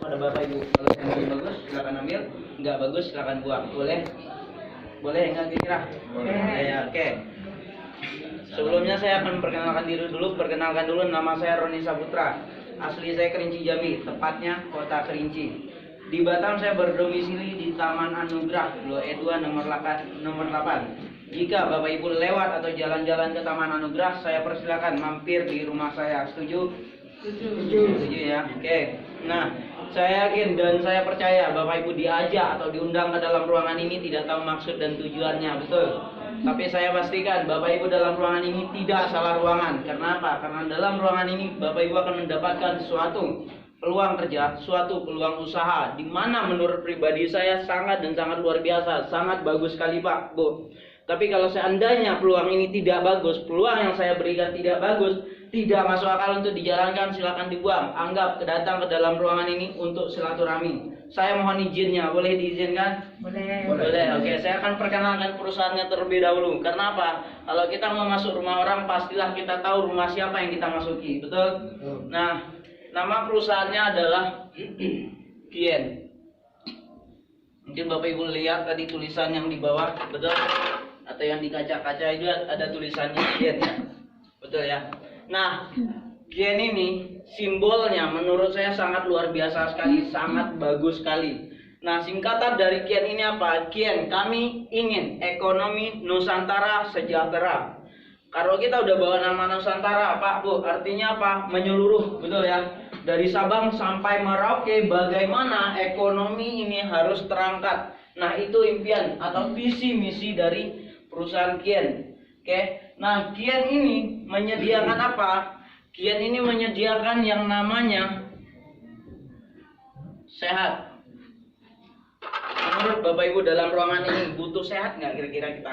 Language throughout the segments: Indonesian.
Ada Bapak Ibu, kalau yang bagus silakan ambil, nggak bagus silakan buang. Boleh? Boleh nggak kira-kira? Boleh. Ya, oke. Sebelumnya saya akan perkenalkan diri dulu. Perkenalkan dulu, nama saya Roni Saputra. Asli saya Kerinci Jambi, tepatnya Kota Kerinci. Di Batam saya berdomisili di Taman Anugrah Blok E2 nomor 8. Jika Bapak Ibu lewat atau jalan-jalan ke Taman Anugrah, saya persilakan mampir di rumah saya. Setuju? Setuju ya. Oke. Nah, saya yakin dan saya percaya Bapak Ibu diajak atau diundang ke dalam ruangan ini tidak tahu maksud dan tujuannya, betul? Tapi saya pastikan Bapak Ibu dalam ruangan ini tidak salah ruangan. Karena apa? Karena dalam ruangan ini Bapak Ibu akan mendapatkan suatu peluang kerja, suatu peluang usaha, di mana menurut pribadi saya sangat dan sangat luar biasa, sangat bagus sekali Pak, Bu. Tapi kalau seandainya peluang ini tidak bagus, peluang yang saya berikan tidak bagus, tidak masuk akal untuk dijalankan, silakan dibuang. Anggap kedatang ke dalam ruangan ini untuk silaturahmi. Saya mohon izinnya, boleh diizinkan? Boleh. Boleh. Oke, saya akan perkenalkan perusahaannya terlebih dahulu. Karena apa? Kalau kita mau masuk rumah orang, pastilah kita tahu rumah siapa yang kita masuki, betul? Nah, nama perusahaannya adalah Kien. Mungkin Bapak Ibu lihat tadi tulisan yang di bawah, betul? Atau yang di kaca-kaca itu ada tulisannya Kien ya, betul ya. Nah, Kien ini simbolnya menurut saya sangat luar biasa sekali, sangat bagus sekali. Nah, singkatan dari Kien ini apa? Kien, kami ingin ekonomi Nusantara sejahtera. Kalau kita udah bawa nama Nusantara, Pak, Bu, artinya apa? Menyeluruh, betul ya. Dari Sabang sampai Merauke, bagaimana ekonomi ini harus terangkat. Nah, itu impian atau visi misi dari perusahaan Kien. Oke. Nah, Kien ini menyediakan apa? Kien ini menyediakan yang namanya sehat. Menurut Bapak Ibu dalam ruangan ini butuh sehat nggak kira-kira kita?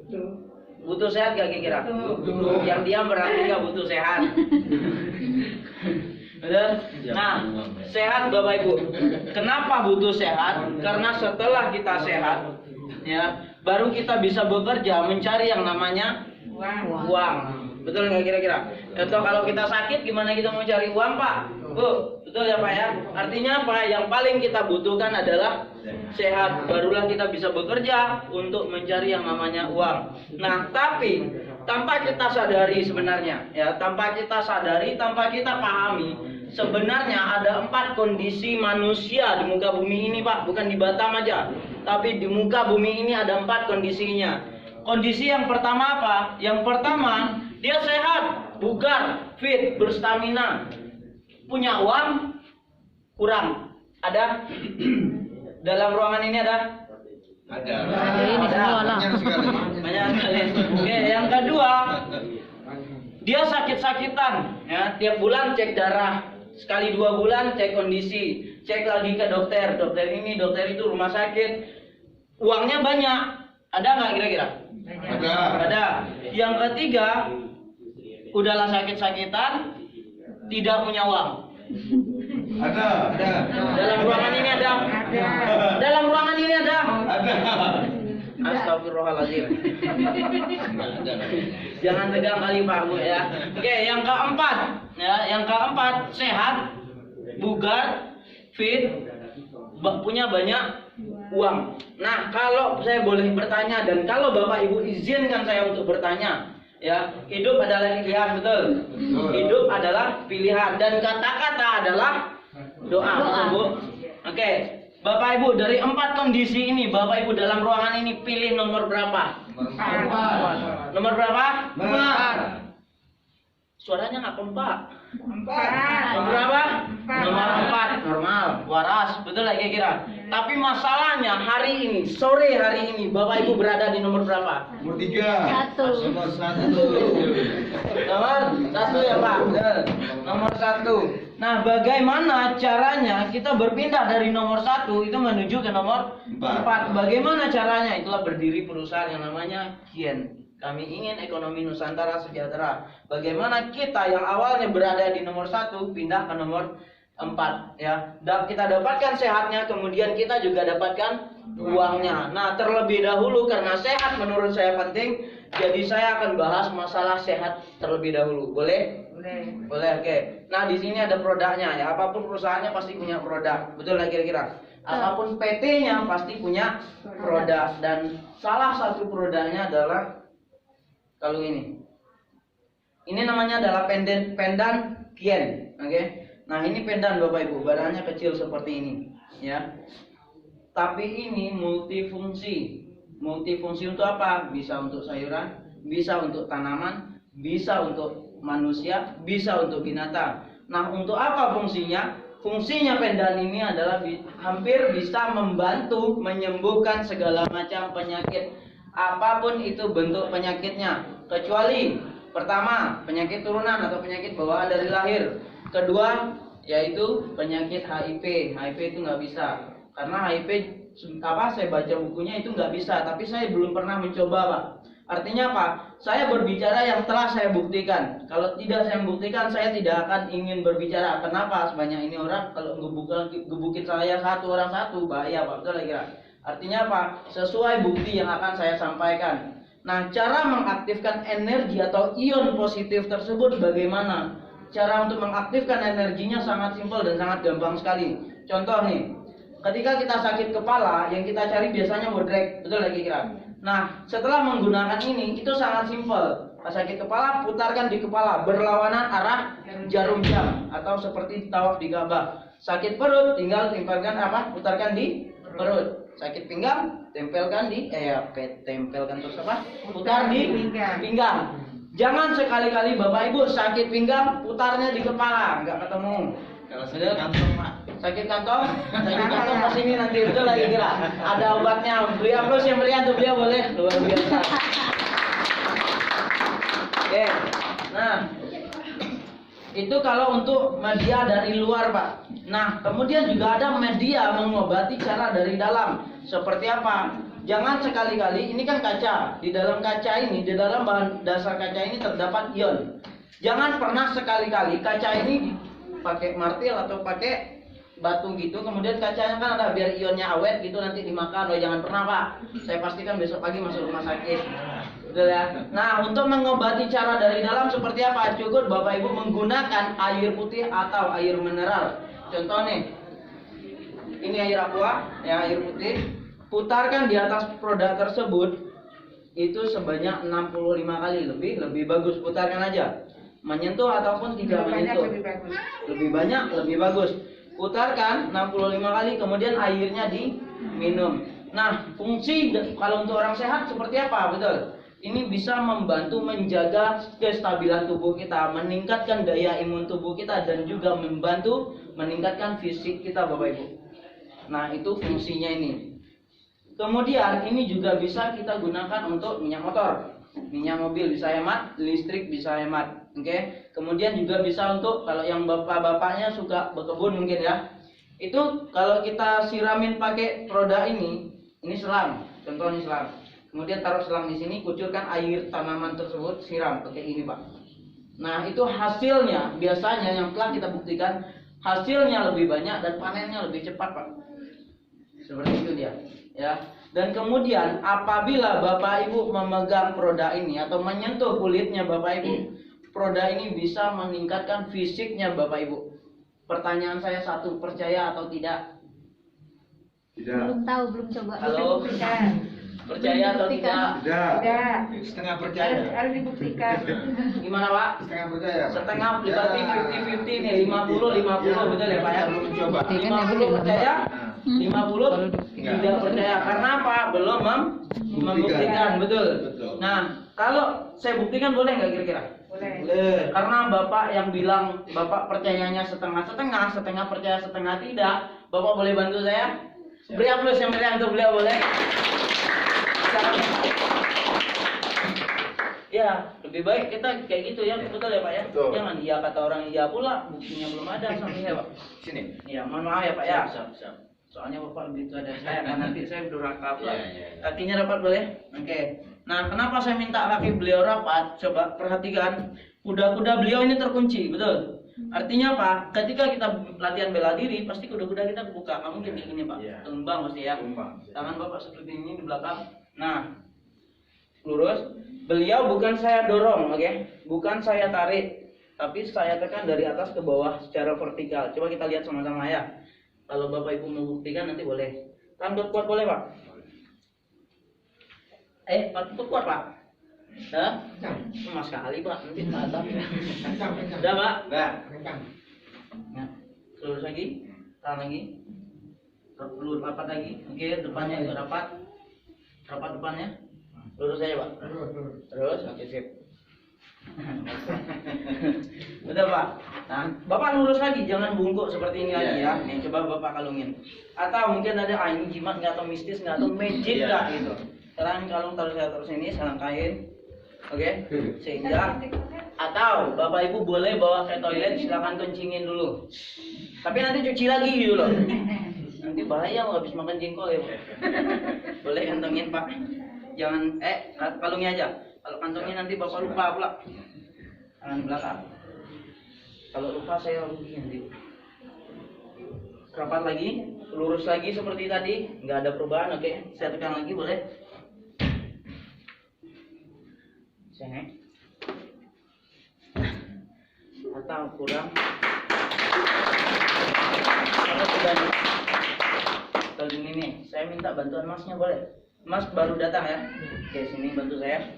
Betul. Butuh sehat nggak kira-kira? Betul. Yang diam berarti nggak butuh sehat. Betul? Nah, sehat Bapak Ibu. Kenapa butuh sehat? Karena setelah kita sehat, ya, baru kita bisa bekerja mencari yang namanya uang. Betul nggak kira-kira? Atau kalau kita sakit, gimana kita mau cari uang, Pak? Bu, betul ya Pak ya? Artinya apa? Yang paling kita butuhkan adalah sehat. Barulah kita bisa bekerja untuk mencari yang namanya uang. Nah, tapi tanpa kita sadari sebenarnya, ya, tanpa kita sadari, tanpa kita pahami, sebenarnya ada 4 kondisi manusia di muka bumi ini, Pak. Bukan di Batam aja, tapi di muka bumi ini ada 4 kondisinya. Kondisi yang pertama apa? Yang pertama, dia sehat, bugar, fit, berstamina. Punya uang kurang. Ada? Dalam ruangan ini ada? Ada. Banyak sekali. Banyak sekali. Oke, yang kedua, dia sakit-sakitan, ya, tiap bulan cek darah, sekali 2 bulan cek kondisi, cek lagi ke dokter, dokter ini, dokter itu, rumah sakit. Uangnya banyak, ada nggak kira-kira? Ada. Yang ketiga, udahlah sakit-sakitan, tidak punya uang. Ada. Dalam ruangan ini ada. Dalam ruangan ini ada. Astagfirullahaladzim. Jangan tegang kali Pak Bu ya. Oke, yang keempat, ya, yang keempat sehat, bugar, fit, punya banyak uang. Nah, kalau saya boleh bertanya dan kalau Bapak Ibu izinkan saya untuk bertanya, ya, hidup adalah pilihan, betul? Hidup adalah pilihan dan kata-kata adalah doa, betul Bu? Oke. Bapak Ibu, dari 4 kondisi ini, Bapak Ibu dalam ruangan ini pilih nomor berapa? 4. Nomor berapa? 4. Suaranya nggak kompak. 4. Nomor berapa? 4. Nomor 4. Normal, waras, betul lah kira-kira. Tapi masalahnya hari ini, sore hari ini, Bapak Ibu berada di nomor berapa? Nomor 3. 1. Nomor 1. Nomor 1 ya Pak. Betul. Nomor 1. Nah, bagaimana caranya kita berpindah dari nomor 1 itu menuju ke nomor 4? Bagaimana caranya? Itulah berdiri perusahaan yang namanya Kien. Kami ingin ekonomi Nusantara sejahtera. Bagaimana kita yang awalnya berada di nomor 1 pindah ke nomor 4, ya. Dan kita dapatkan sehatnya, kemudian kita juga dapatkan uangnya. Nah, terlebih dahulu karena sehat menurut saya penting, jadi saya akan bahas masalah sehat terlebih dahulu. Boleh? Boleh, oke. Nah, di sini ada produknya ya. Apapun perusahaannya pasti punya produk. Betul lah kira-kira. Apapun PT-nya pasti punya produk, dan salah satu produknya adalah kalung ini. Ini namanya adalah pendan Kien, oke. Nah, ini pendan Bapak Ibu, badannya kecil seperti ini, ya. Tapi ini multifungsi. Multifungsi untuk apa? Bisa untuk sayuran, bisa untuk tanaman, bisa untuk manusia, bisa untuk binatang. Nah, untuk apa fungsinya? Fungsinya pendan ini adalah hampir bisa membantu menyembuhkan segala macam penyakit, apapun itu bentuk penyakitnya, kecuali pertama, penyakit turunan atau penyakit bawaan dari lahir. Kedua, yaitu penyakit HIV. HIV itu nggak bisa, karena HIV saya baca bukunya itu nggak bisa, tapi saya belum pernah mencoba, Pak. Artinya apa? Saya berbicara yang telah saya buktikan. Kalau tidak saya buktikan, saya tidak akan ingin berbicara. Kenapa? Sebanyak ini orang, kalau gebukin saya satu orang satu, bahaya, Pak. Betul kira. Artinya apa? Sesuai bukti yang akan saya sampaikan. Nah, cara mengaktifkan energi atau ion positif tersebut bagaimana? Cara untuk mengaktifkan energinya sangat simpel dan sangat gampang sekali. Contoh nih, ketika kita sakit kepala, yang kita cari biasanya bodrek, betul lagi kira. Nah, setelah menggunakan ini, itu sangat simpel. Pas sakit kepala, putarkan di kepala, berlawanan arah jarum jam, atau seperti tawaf di Ka'bah. Sakit perut, tinggal tempelkan putarkan di perut. Sakit pinggang, tempelkan di tempelkan terus putar di pinggang. Jangan sekali-kali Bapak Ibu sakit pinggang putarnya di kepala, nggak ketemu. Kalau sakit kantong, Pak. Sakit kantong kesini nanti, betul lagi kira. Ada obatnya. Beli aplaus yang meriah untuk beliau, boleh? Luar biasa. Oke. Nah, itu kalau untuk media dari luar, Pak. Nah, kemudian juga ada media mengobati cara dari dalam. Seperti apa? Jangan sekali-kali, ini kan kaca. Di dalam kaca ini, di dalam bahan dasar kaca ini terdapat ion. Jangan pernah sekali-kali kaca ini pakai martil atau pakai batu gitu, kemudian kacanya kan ada biar ionnya awet gitu nanti dimakan. Oh, jangan pernah, Pak. Saya pastikan besok pagi masuk rumah sakit. Betul ya. Nah, untuk mengobati cara dari dalam seperti apa? Cukup Bapak Ibu menggunakan air putih atau air mineral. Contoh nih, ini air aqua, ya, air putih. Putarkan di atas produk tersebut itu sebanyak 65 kali, lebih bagus, putarkan aja. Menyentuh ataupun tidak menyentuh. Lebih banyak lebih bagus. Putarkan 65 kali, kemudian airnya diminum. Nah, fungsi kalau untuk orang sehat seperti apa? Betul. Ini bisa membantu menjaga kestabilan tubuh kita, meningkatkan daya imun tubuh kita, dan juga membantu meningkatkan fisik kita, Bapak Ibu. Nah, itu fungsinya ini. Kemudian ini juga bisa kita gunakan untuk minyak motor, minyak mobil bisa hemat, listrik bisa hemat. Oke. Kemudian juga bisa untuk kalau yang bapak-bapaknya suka berkebun mungkin ya. Itu kalau kita siramin pakai produk ini selang, contohnya selang. Kemudian taruh selang di sini, kucurkan air tanaman tersebut, siram pakai ini, Pak. Nah, itu hasilnya biasanya yang telah kita buktikan hasilnya lebih banyak dan panennya lebih cepat, Pak. Seperti itu dia. Ya, dan kemudian apabila Bapak Ibu memegang produk ini atau menyentuh kulitnya Bapak Ibu, produk ini bisa meningkatkan fisiknya Bapak Ibu. Pertanyaan saya satu, percaya atau tidak? Tidak. Belum tahu, belum coba. Halo? Percaya atau tidak? Tidak. Setengah percaya. Harus dibuktikan. Gimana, Pak? Setengah percaya. Setengah, berarti 50-50 nih, 50-50, betul ya, Pak ya? Belum mencoba. 50 percaya, 50 tidak percaya. Karena apa? Belum membuktikan, betul. Nah, kalau saya buktikan boleh nggak kira-kira? Boleh. Karena Bapak yang bilang Bapak percayanya setengah-setengah, setengah percaya setengah tidak, Bapak boleh bantu saya? Beri aplaus yang meriah untuk beliau, boleh? Ya, lebih baik kita kayak gitu ya, betul ya Pak ya? Betul. Jangan iya kata orang iya pula, buktinya belum ada sampai ya Pak. Sini. Iya, mohon maaf ya Pak ya. Siap. Soalnya Bapak begitu ada saya, kan nanti saya durhaka pula. Iya. Kakinya rapat boleh? Oke. Nah, kenapa saya minta kaki beliau rapat? Coba perhatikan, kuda-kuda beliau ini terkunci, betul? Artinya apa? Ketika kita latihan bela diri, pasti kuda-kuda kita buka. Nggak mungkin kayak gini Pak. Iya. Tumbang pasti ya. Tumbang. Tangan Bapak seperti ini di belakang. Nah, lurus. Beliau bukan saya dorong, oke? Bukan saya tarik. tapi saya tekan dari atas ke bawah secara vertikal. Coba kita lihat sama-sama ya. Kalau Bapak Ibu membuktikan nanti boleh. Tahan kuat boleh Pak? Tutup kuat Pak? Dah? Mas sekali Pak, nanti patah. Udah Pak? Udah. Nah, lurus lagi, tahan lagi, lurus rapat lagi. Oke, depannya itu rapat depannya. Lurus aja Pak. Terus, oke sip. Udah Pak. Nah, Bapak lurus lagi, jangan bungkuk seperti ini lagi ya. Nih, coba Bapak kalungin. Atau mungkin ada ini jimat nggak atau mistis nggak atau magic nggak gitu. Sekarang kalung taruh sini, salam kain. Oke, sehingga atau Bapak Ibu boleh bawa ke toilet, silakan kencingin dulu. Tapi nanti cuci lagi gitu loh. Nanti bahaya mau habis makan jengkol ya. Boleh kantongin Pak. Jangan kalungnya aja. Kalau kantongnya nanti Bapak lupa pula. Tangan belakang. Kalau lupa saya rugi nanti. Rapat lagi, lurus lagi seperti tadi, nggak ada perubahan. Oke, saya tekan lagi boleh. Atau kurang atau gini nih, saya minta bantuan masnya boleh? Mas baru datang ya. Oke, sini bantu saya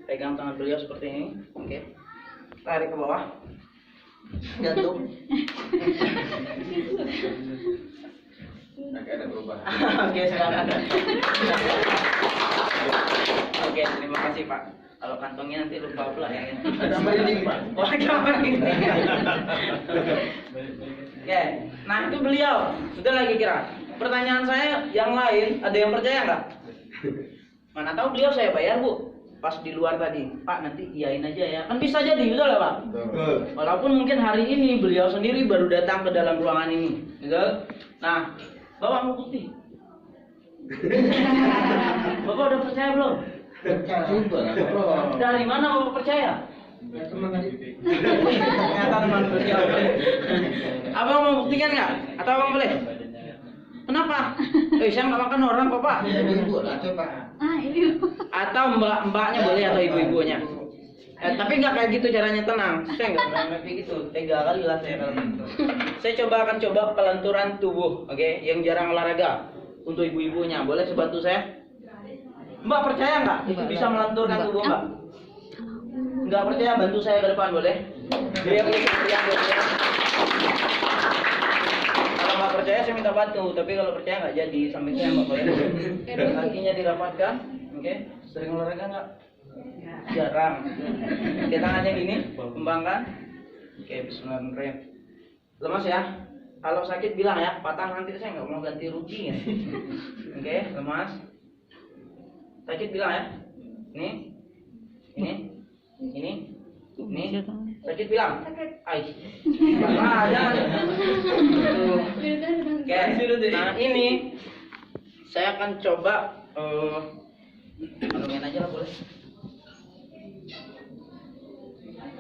pegang tangan beliau seperti ini. Oke, tarik ke bawah, gantung. Agak ada perubahan. Oke, sekarang ada. Oke, terima kasih Pak. Kalau kantongnya nanti lupa pula ya. Tambah ini Pak. Wah, gambar ini. Oke, nah itu beliau. Sudah lagi kira. Pertanyaan saya yang lain, ada yang percaya nggak? Mana tahu beliau saya bayar Bu. Pas di luar tadi, Pak nanti iyain aja ya. Kan bisa jadi, betul lah Pak? Betul. Walaupun mungkin hari ini beliau sendiri baru datang ke dalam ruangan ini, betul? Nah, Bapak mau bukti? Bapak udah percaya belum? Dari mana Bapak percaya? Ternyata teman beliau. Abang mau buktikan nggak? Atau abang boleh? Kenapa? Saya nggak makan orang kok Pak. Atau mbak-mbaknya boleh atau ibu-ibunya. Tapi nggak kayak gitu caranya, tenang. Saya nggak kayak gitu. Tega kali lah saya kalau gitu. Saya akan coba pelenturan tubuh, oke? Yang jarang olahraga untuk ibu-ibunya. Boleh sebantu saya? Mbak percaya nggak? Itu bisa melenturkan tubuh Mbak? Nggak percaya, bantu saya ke depan boleh? Biar yang kalau nggak percaya saya minta bantu, tapi kalau percaya nggak jadi sampai saya Mbak boleh. Kakinya dirapatkan, oke? Sering olahraga nggak? Jarang. Oke, tangannya gini, kembangkan. Oke, bismillahirrahmanirrahim. Lemas ya. Kalau sakit bilang ya, patah nanti saya nggak mau ganti rugi ya. Oke, lemas. Sakit bilang ya. Ini. Sakit bilang. Ai. Jangan. Oke. Nah ini saya akan coba kalungin aja lah boleh.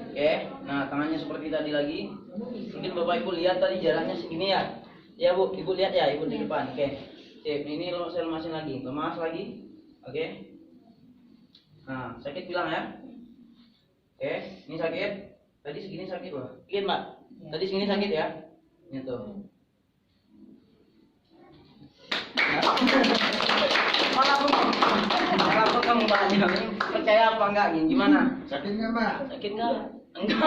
Oke. Nah tangannya seperti tadi lagi. Mungkin Bapak Ibu lihat tadi jaraknya segini ya. Ya Bu, Ibu lihat ya, Ibu di depan. Oke. Sip. Ini saya lemasin lagi. Lemas lagi. Oke. Nah, sakit bilang ya. Oke, ini sakit. Tadi segini sakit loh. Sakit, Mbak. Tadi segini sakit ya. Ini tuh. Malah kamu Mbaknya. Percaya apa enggak? Gimana? Sakit nggak Mbak? Sakit enggak? Enggak.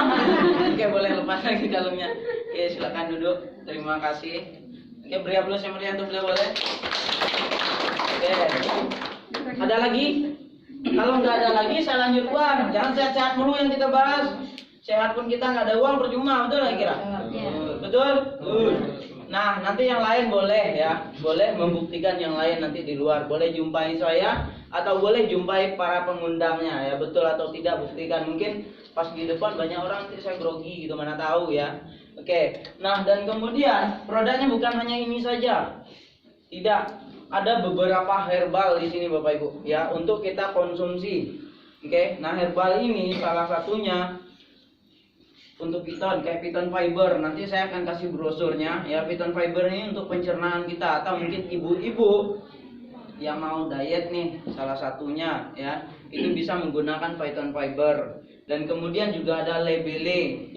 Oke, boleh lepas lagi kalungnya. Oke, silakan duduk. Terima kasih. Oke, beri aplaus yang meriah untuk beliau boleh. Oke. Ada lagi? Kalau nggak ada lagi, saya lanjut uang. Jangan sehat-sehat mulu yang kita bahas. Sehat pun kita nggak ada uang percuma, betul nggak kira? Betul? Nah, nanti yang lain boleh ya, boleh membuktikan yang lain nanti di luar. Boleh jumpai saya atau boleh jumpai para pengundangnya ya, betul atau tidak buktikan. Mungkin pas di depan banyak orang nanti saya grogi gitu, mana tahu ya. Oke. Nah, dan kemudian produknya bukan hanya ini saja. Tidak, ada beberapa herbal di sini Bapak Ibu ya untuk kita konsumsi. Oke. Nah, herbal ini salah satunya untuk piton, kayak piton fiber. Nanti saya akan kasih brosurnya ya. Piton fiber ini untuk pencernaan kita, atau mungkin ibu-ibu yang mau diet nih, salah satunya ya, itu bisa menggunakan piton fiber. Dan kemudian juga ada lebele.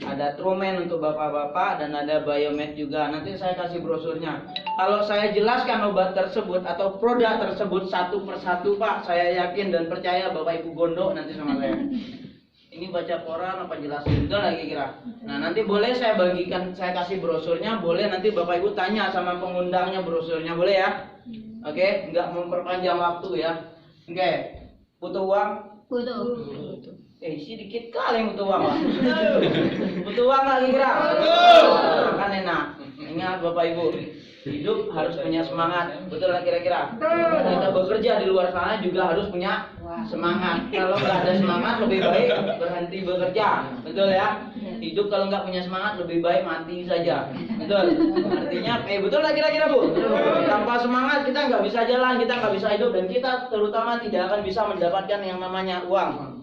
ada Truman untuk bapak-bapak, dan ada Biomed juga. Nanti saya kasih brosurnya. Kalau saya jelaskan obat tersebut atau produk tersebut satu persatu, Pak, saya yakin dan percaya Bapak Ibu gondok nanti sama saya. Ini baca koran apa jelasin itu lagi kira. Nah, nanti boleh saya bagikan, saya kasih brosurnya, boleh nanti Bapak Ibu tanya sama pengundangnya brosurnya, boleh ya? Oke, nggak memperpanjang waktu ya. Oke, butuh uang? Butuh. Sedikit kali yang butuh uang, Pak. Butuh uang lagi kira? Kan enak. Ingat Bapak Ibu, hidup harus punya semangat, betul lah kira-kira. Kita bekerja di luar sana juga harus punya semangat. Kalau nggak ada semangat, lebih baik berhenti bekerja, betul ya. Hidup kalau nggak punya semangat, lebih baik mati saja, betul. Artinya, betul lah kira-kira Bu. Tanpa semangat kita nggak bisa jalan, kita nggak bisa hidup, dan kita terutama tidak akan bisa mendapatkan yang namanya uang.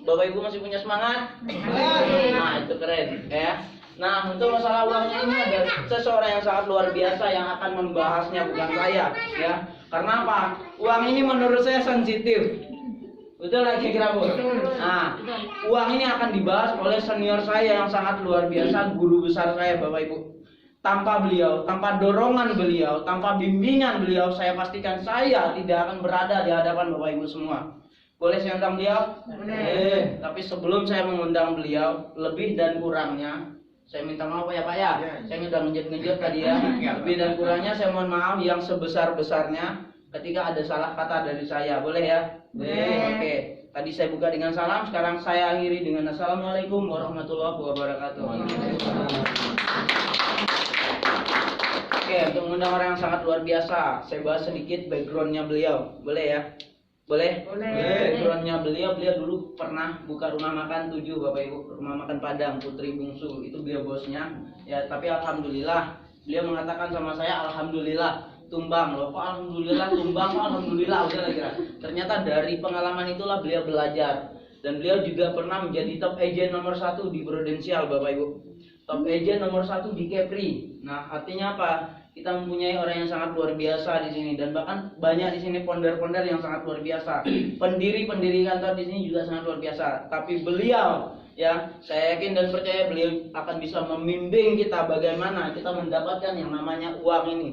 Bapak Ibu masih punya semangat? Nah, itu keren ya. Nah, untuk masalah uangnya ini ada seseorang yang sangat luar biasa yang akan membahasnya, bukan saya ya. Karena apa? Uang ini menurut saya sensitif. Betul lagi kira Bu. Nah, uang ini akan dibahas oleh senior saya yang sangat luar biasa, guru besar saya Bapak Ibu. Tanpa beliau, tanpa dorongan beliau, tanpa bimbingan beliau, saya pastikan saya tidak akan berada di hadapan Bapak Ibu semua. Boleh saya undang beliau? Boleh. Tapi sebelum saya mengundang beliau, lebih dan kurangnya saya minta maaf ya Pak ya. Saya sudah ngejut-ngejut tadi ya. Lebih dan kurangnya saya mohon maaf yang sebesar-besarnya ketika ada salah kata dari saya. Boleh ya? Boleh. Oke. Tadi saya buka dengan salam, sekarang saya akhiri dengan assalamualaikum warahmatullahi wabarakatuh. Oke, untuk mengundang orang yang sangat luar biasa, saya bahas sedikit backgroundnya beliau. Boleh ya? Boleh? Backgroundnya beliau dulu pernah buka rumah makan 7 Bapak Ibu, rumah makan Padang Putri Bungsu, itu beliau bosnya ya. Tapi alhamdulillah beliau mengatakan sama saya, alhamdulillah tumbang loh. Kok alhamdulillah tumbang? Kok alhamdulillah udah lah kira. Ternyata dari pengalaman itulah beliau belajar, dan beliau juga pernah menjadi top agent nomor 1 di Prudential Bapak Ibu, top agent nomor 1 di Kepri. Nah, artinya apa? Kita mempunyai orang yang sangat luar biasa di sini, dan bahkan banyak di sini founder-founder yang sangat luar biasa. Pendiri-pendiri kantor di sini juga sangat luar biasa. Tapi beliau ya, saya yakin dan percaya beliau akan bisa membimbing kita bagaimana kita mendapatkan yang namanya uang ini.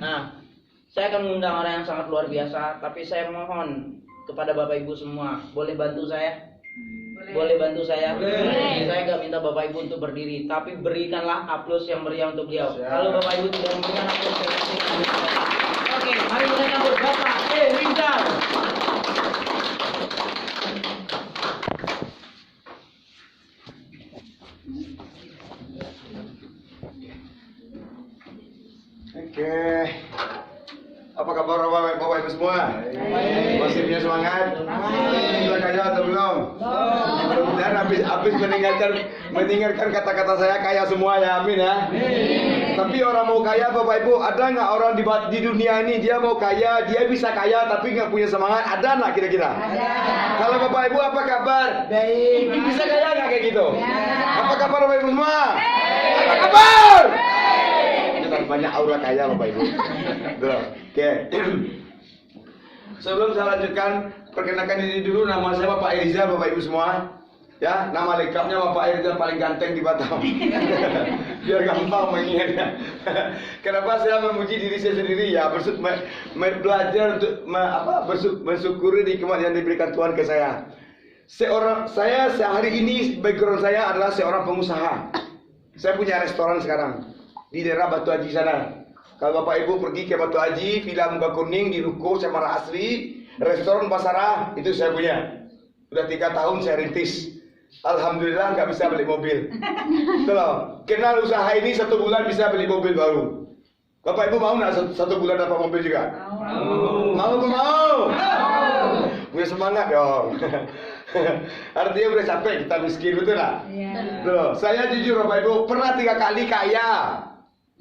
Nah, saya akan mengundang orang yang sangat luar biasa, tapi saya mohon kepada Bapak Ibu semua, boleh bantu saya? Boleh bantu saya? Boleh. Saya nggak minta Bapak Ibu untuk berdiri, tapi berikanlah aplaus yang meriah untuk beliau. Kalau Bapak Ibu tidak memberikan aplaus, saya kasih. Oke, mari kita sambut Bapak Rizal. Oke. Apa kabar Bapak Ibu semua? Masih punya semangat? Sudah kaya atau belum? Mudah-mudahan habis mendengarkan kata-kata saya kaya semua ya, amin ya. Tapi orang mau kaya Bapak Ibu, ada nggak orang di dunia ini dia mau kaya, dia bisa kaya tapi nggak punya semangat? Ada nggak kira-kira? Ada. Kalau Bapak Ibu apa kabar? Baik. Bisa kaya nggak kayak gitu? Apa kabar Bapak Ibu semua? Apa kabar? Banyak aura kaya Bapak Ibu. Oke. Sebelum saya lanjutkan, perkenalkan diri dulu, nama saya Bapak Rizal Bapak Ibu semua. Ya, nama lengkapnya Bapak Rizal paling ganteng di Batam. Biar gampang mengingatnya. Kenapa saya memuji diri saya sendiri ya? Belajar untuk bersyukuri nikmat yang diberikan Tuhan ke saya. Saya sehari ini background saya adalah seorang pengusaha. Saya punya restoran sekarang di daerah Batu Haji sana. Kalau Bapak Ibu pergi ke Batu Haji, Villa Muka Kuning di Ruko Cemara Asri, restoran Basara, itu saya punya. Udah 3 tahun saya rintis. Alhamdulillah nggak bisa beli mobil. Tuh, kenal usaha ini 1 bulan bisa beli mobil baru. Bapak Ibu mau nggak 1 bulan dapat mobil juga? Mau. Punya semangat dong. Artinya udah capek kita miskin, betul nggak? Tuh, saya jujur Bapak Ibu pernah 3 kali kaya.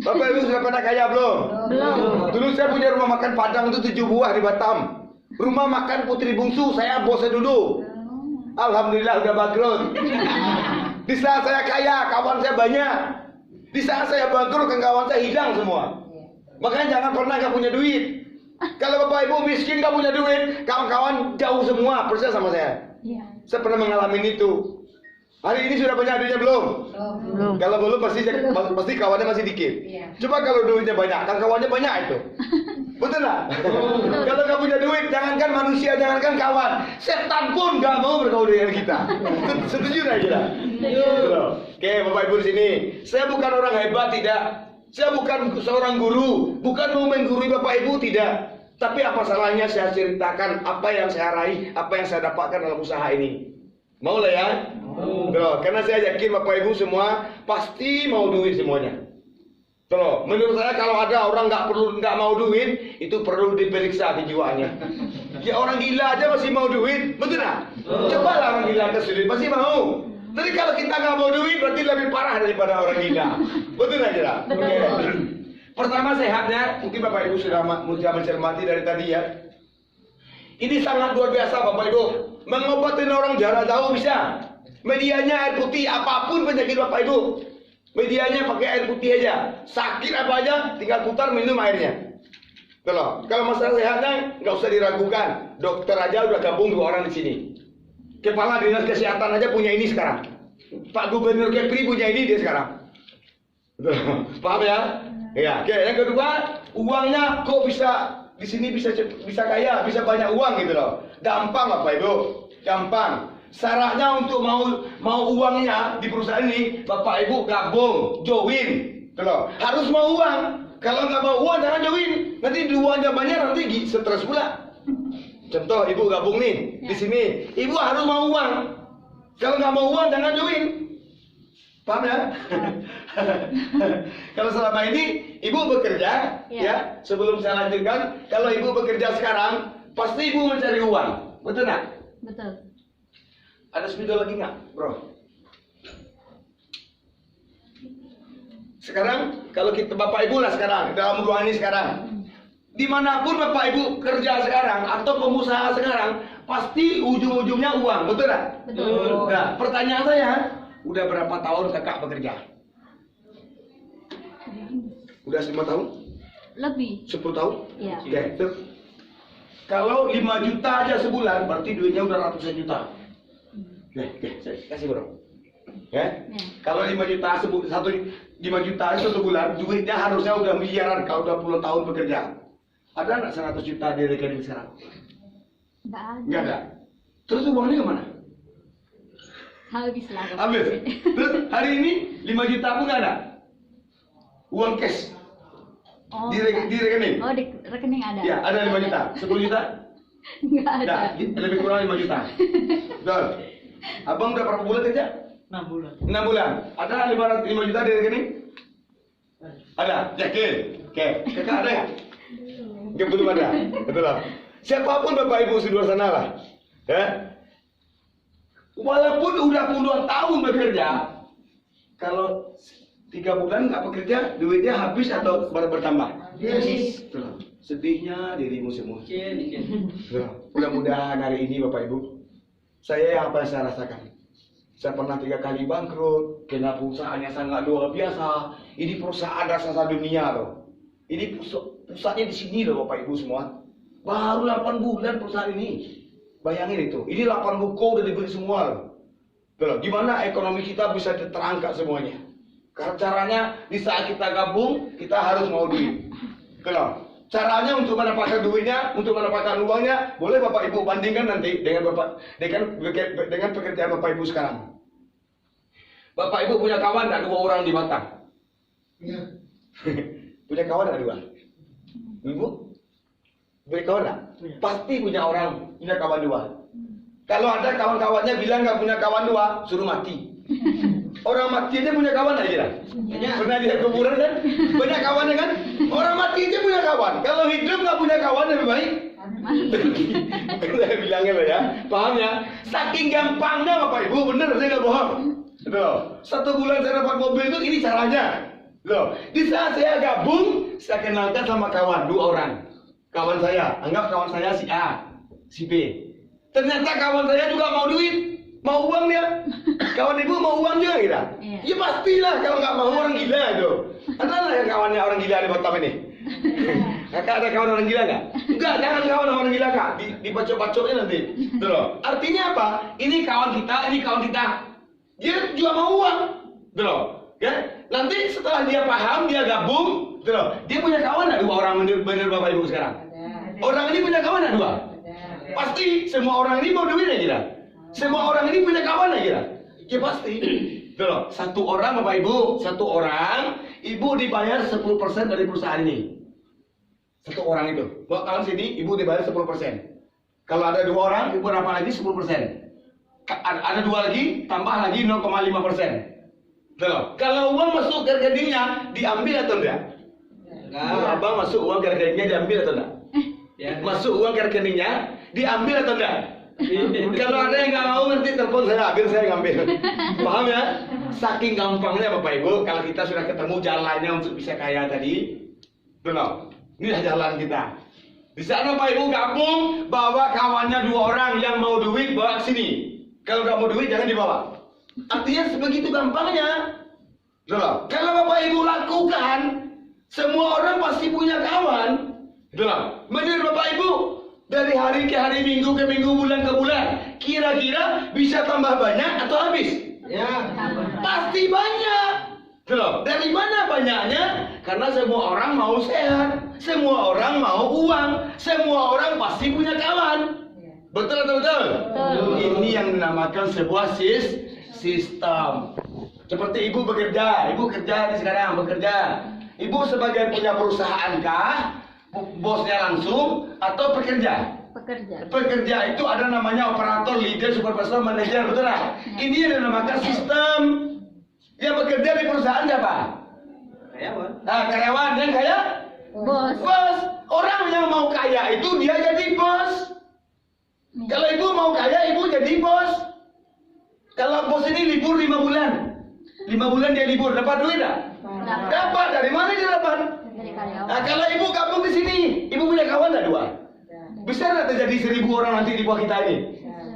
Bapak Ibu sudah pernah kaya belum? Belum. Dulu saya punya rumah makan Padang itu 7 buah di Batam. Rumah makan Putri Bungsu, saya bosnya dulu. Alhamdulillah udah bangkrut. Di saat saya kaya, kawan saya banyak. Di saat saya bangkrut, kawan saya hilang semua. Makanya jangan pernah gak punya duit. Kalau Bapak Ibu miskin gak punya duit, kawan-kawan jauh semua, percaya sama saya. Saya pernah mengalami itu. Hari ini sudah banyak duitnya belum? Belum. Kalau belum pasti kawannya masih dikit. Iya. Coba kalau duitnya banyak, kan kawannya banyak itu. Betul nggak? Kalau nggak punya duit, jangankan manusia, jangankan kawan, setan pun nggak mau bergaul dengan kita. Setuju nggak kita? Oke, Bapak Ibu di sini, saya bukan orang hebat, tidak. Saya bukan seorang guru, bukan mau menggurui Bapak Ibu, tidak. Tapi apa salahnya saya ceritakan apa yang saya raih, apa yang saya dapatkan dalam usaha ini. Mau lah ya? Tuh, karena saya yakin Bapak Ibu semua pasti mau duit semuanya. Tuh, menurut saya kalau ada orang nggak mau duit, itu perlu diperiksa kejiwaannya. Ya orang gila aja masih mau duit, betul nggak? Coba lah orang gila kasih duit, pasti mau. Tapi kalau kita nggak mau duit, berarti lebih parah daripada orang gila. Betul nggak Jera? Oke. Pertama sehatnya, mungkin Bapak Ibu sudah mencermati dari tadi ya. Ini sangat luar biasa Bapak Ibu. Mengobatin orang jarak jauh bisa. Medianya air putih, apapun penyakit Bapak Ibu. Medianya pakai air putih aja. Sakit apa aja, tinggal putar minum airnya. Kalau masalah sehatnya nggak usah diragukan. Dokter aja udah gabung 2 orang di sini. Kepala dinas kesehatan aja punya ini sekarang. Pak Gubernur Kepri punya ini dia sekarang. Paham ya? Ya. Oke. Yang kedua, uangnya kok bisa di sini bisa kaya, bisa banyak uang gitu loh. Gampang Bapak Ibu, gampang. Syaratnya untuk mau uangnya di perusahaan ini, Bapak Ibu gabung, join, gitu loh. Harus mau uang. Kalau nggak mau uang jangan join. Nanti uangnya banyak nanti stres pula. Contoh Ibu gabung nih di sini, Ibu harus mau uang. Kalau nggak mau uang jangan join. Paham ya? Kalau selama ini Ibu bekerja, ya sebelum saya lanjutkan, kalau Ibu bekerja sekarang, pasti Ibu mencari uang, betul nggak? Betul. Ada spidol lagi nggak, bro? Sekarang, kalau kita Bapak Ibu lah sekarang, dalam ruangan ini sekarang, dimanapun Bapak Ibu kerja sekarang atau pengusaha sekarang, pasti ujung-ujungnya uang, betul nggak? Betul. Nah, pertanyaan saya, udah berapa tahun kakak bekerja? Udah 5 tahun? Lebih. 10 tahun? Iya. Oke, tuh. Kalau 5 juta aja sebulan, berarti duitnya udah ratusan juta. Oke, saya kasih bro. Ya? Kalau 5 juta 5 juta satu bulan, duitnya harusnya udah miliaran kalau udah puluhan tahun bekerja. Ada nggak 100 juta di rekening sekarang? Nggak ada. Nggak ada. Terus uangnya kemana? Habis lah. Habis. Terus hari ini 5 juta pun nggak ada. Uang cash Oh, di rekening. Oh, di rekening ada. Ya, ada 5 juta. 10 juta? Nggak ada. Nah, lebih kurang 5 juta. Betul. Abang udah berapa bulan kerja? 6 bulan. 6 bulan. Ada 5 juta di rekening? Ada. Yakin? Oke. Kakak ada nggak? Nggak, belum ada. Betul lah. Siapapun Bapak Ibu di luar sana lah. Ya. Walaupun udah puluhan tahun bekerja, kalau 3 bulan nggak bekerja, duitnya habis atau bertambah? Yes. Betul. Sedihnya dirimu semua. Iya. Mudah-mudahan hari ini Bapak Ibu, saya apa yang saya rasakan. Saya pernah 3 kali bangkrut, karena perusahaannya sangat luar biasa. Ini perusahaan raksasa dunia loh. Ini pusatnya di sini loh Bapak Ibu semua. Baru 8 bulan perusahaan ini. Bayangin itu. Ini 8 buku udah dibeli semua loh. Tuh, gimana ekonomi kita bisa terangkat semuanya? Karena caranya di saat kita gabung, kita harus mau duit. Tuh, caranya untuk mendapatkan duitnya, untuk mendapatkan uangnya, boleh Bapak Ibu bandingkan nanti dengan pekerjaan Bapak Ibu sekarang. Bapak Ibu punya kawan nggak 2 orang di Batam? Iya. Punya kawan nggak 2? Ibu? Punya kawan nggak? Pasti punya kawan 2. Kalau ada kawan-kawannya bilang nggak punya kawan 2, suruh mati. Orang mati aja punya kawan aja. Pernah lihat kuburan kan? Banyak kawannya kan? Orang mati aja punya kawan. Kalau hidup nggak punya kawan lebih baik. Saya bilangnya lah ya, paham ya? Saking gampangnya Bapak Ibu, bener saya nggak bohong. Loh, 1 bulan saya dapat mobil itu ini caranya. Loh, di saat saya gabung, saya kenalkan sama kawan 2 orang. Kawan saya, anggap kawan saya si A, si B. Ternyata kawan saya juga mau duit, mau uang dia. Kawan Ibu mau uang juga kira? Iya. Ya pastilah, kalau nggak mau orang gila itu. Ada nggak yang kawannya orang gila di Batam ini? Kakak ada kawan orang gila nggak? Enggak, jangan kawan orang gila kak. Dibacok-bacoknya nanti. Tuh loh. Artinya apa? Ini kawan kita, ini kawan kita. Dia juga mau uang, gitu loh. Ya, nanti setelah dia paham, dia gabung, gitu loh. Dia punya kawan nggak dua orang bener Bapak Ibu sekarang? Orang ini punya kawan nggak dua? Pasti semua orang ini mau duit ya kira. Semua orang ini punya kawan ya kira. Ya pasti. Gitu loh. Satu orang Bapak Ibu, satu orang, ibu dibayar 10% dari perusahaan ini. Satu orang itu. Buat kawan sini, ibu dibayar 10%. Kalau ada dua orang, ibu dapat lagi 10%. Ada dua lagi, tambah lagi 0,5%. Betul. Kalau uang masuk ke rekeningnya, diambil atau enggak? Enggak. Abang masuk uang ke rekeningnya, diambil atau enggak? Ya. Masuk uang ke rekeningnya, diambil atau enggak? Kalau ada yang nggak mau nanti telepon saya, ambil saya ngambil. Paham ya? Saking gampangnya Bapak Ibu, kalau kita sudah ketemu jalannya untuk bisa kaya tadi, betul. Inilah jalan kita. Di sana Bapak Ibu gabung, bawa kawannya dua orang yang mau duit bawa ke sini. Kalau nggak mau duit jangan dibawa. Artinya sebegitu gampangnya. Betul. Kalau Bapak Ibu lakukan, semua orang pasti punya kawan. Betul. Menurut Bapak Ibu, dari hari ke hari, minggu ke minggu, bulan ke bulan, kira-kira bisa tambah banyak atau habis? Ya. Pasti banyak. Betul. Dari mana banyaknya? Karena semua orang mau sehat, semua orang mau uang, semua orang pasti punya kawan. Betul atau betul? Betul. Ini yang dinamakan sebuah sistem. Seperti ibu bekerja, ibu kerja di sekarang bekerja. Ibu sebagai punya perusahaan kah? Bosnya langsung atau pekerja? Pekerja. Pekerja itu ada namanya operator, leader, supervisor, manajer, betul tak? Ini yang dinamakan sistem. Yang bekerja di perusahaan siapa? Karyawan. Nah, karyawan yang kaya? Bos. Bos. Orang yang mau kaya itu dia jadi bos. Kalau ibu mau kaya, ibu jadi bos. Kalau bos ini libur 5 bulan. 5 bulan dia libur, dapat duit tak? Dapat. Dari mana dia dapat? Dari karyawan. Nah, kalau ibu gabung di sini, ibu punya kawan tak dua? Bisa nggak terjadi 1000 orang nanti di bawah kita ini?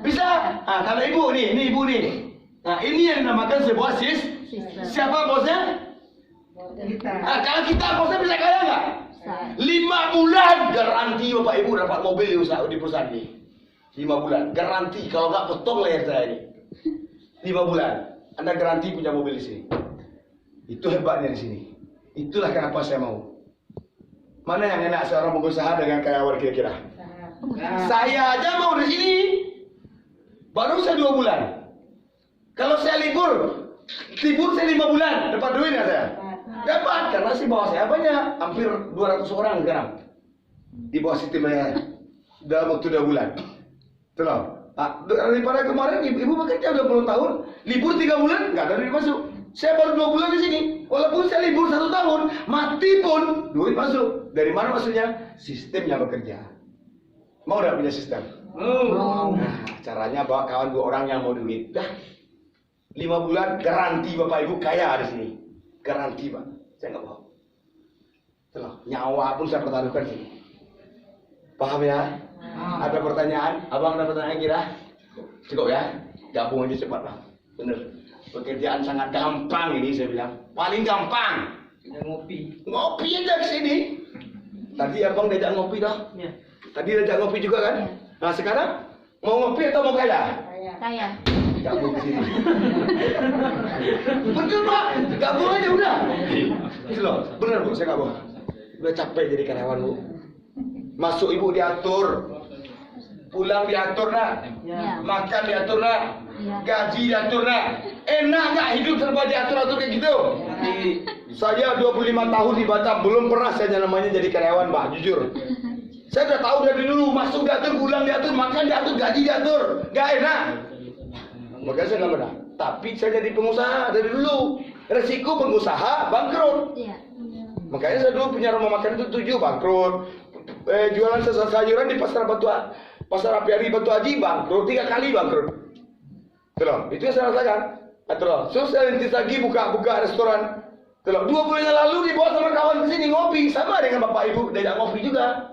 Bisa. Nah, kalau ibu nih, ini ibu nih. Nah, ini yang dinamakan sebuah Sistem. Siapa bosnya? Nah, kalau kita bosnya bisa kaya nggak? Bisa. 5 bulan garansi Bapak Ibu dapat mobil di usaha di perusahaan ini. 5 bulan garansi, kalau nggak potong leher saya ini. 5 bulan, Anda garansi punya mobil di sini. Itu hebatnya di sini. Itulah kenapa saya mau. Mana yang enak seorang pengusaha dengan karyawan kira-kira? Saya aja mau di sini. Baru saya 2 bulan. Kalau saya libur saya 5 bulan, dapat duit nggak saya? Dapat, karena si bawah saya banyak, hampir 200 orang sekarang di bawah sistem saya dalam waktu 2 bulan. Betul. Nah, daripada kemarin ibu bekerja 20 tahun, libur 3 bulan nggak ada duit masuk. Saya baru 2 bulan di sini, walaupun saya libur 1 tahun, mati pun duit masuk. Dari mana maksudnya? Sistemnya bekerja. Mau nggak punya sistem? Nah, caranya bawa kawan 2 orang yang mau duit. Dah. 5 bulan garansi Bapak Ibu kaya di sini. Garansi Pak. Saya nggak bohong. Setelah nyawa pun saya pertaruhkan sini. Paham ya? Ada pertanyaan? Abang ada pertanyaan kira? Cukup ya? Gabung aja cepat lah. Bener. Pekerjaan sangat gampang ini saya bilang. Paling gampang. Kita ngopi. Ngopi aja ke sini. Tadi abang diajak ngopi dah. Ya. Tadi diajak ngopi juga kan? Ya. Nah sekarang mau ngopi atau mau kaya? Kaya. Gabung di sini. Betul Pak, gabung aja udah. Gitu loh, bener Bu, saya gak bohong. Udah capek jadi karyawan Bu. Masuk ibu diatur, pulang diatur nak, Ya. makan diatur nak, Ya. gaji diatur nak. Enak nggak hidup serba diatur-atur kayak gitu? Saya 25 tahun di Batam, belum pernah saya namanya jadi karyawan Pak, jujur. Saya udah tahu dari dulu, masuk diatur, pulang diatur, makan diatur, gaji diatur, gak enak. Makanya saya nggak pernah. Tapi saya jadi pengusaha dari dulu. Resiko pengusaha bangkrut. Iya. Makanya saya dulu punya rumah makan itu 7 bangkrut. Jualan sayuran di pasar Apiari Batu Haji bangkrut 3 kali bangkrut. Betul. Itu yang saya rasakan. Betul. So saya rintis lagi buka restoran. Betul. 2 bulan yang lalu dibawa sama kawan ke sini ngopi sama dengan bapak ibu diajak ngopi juga.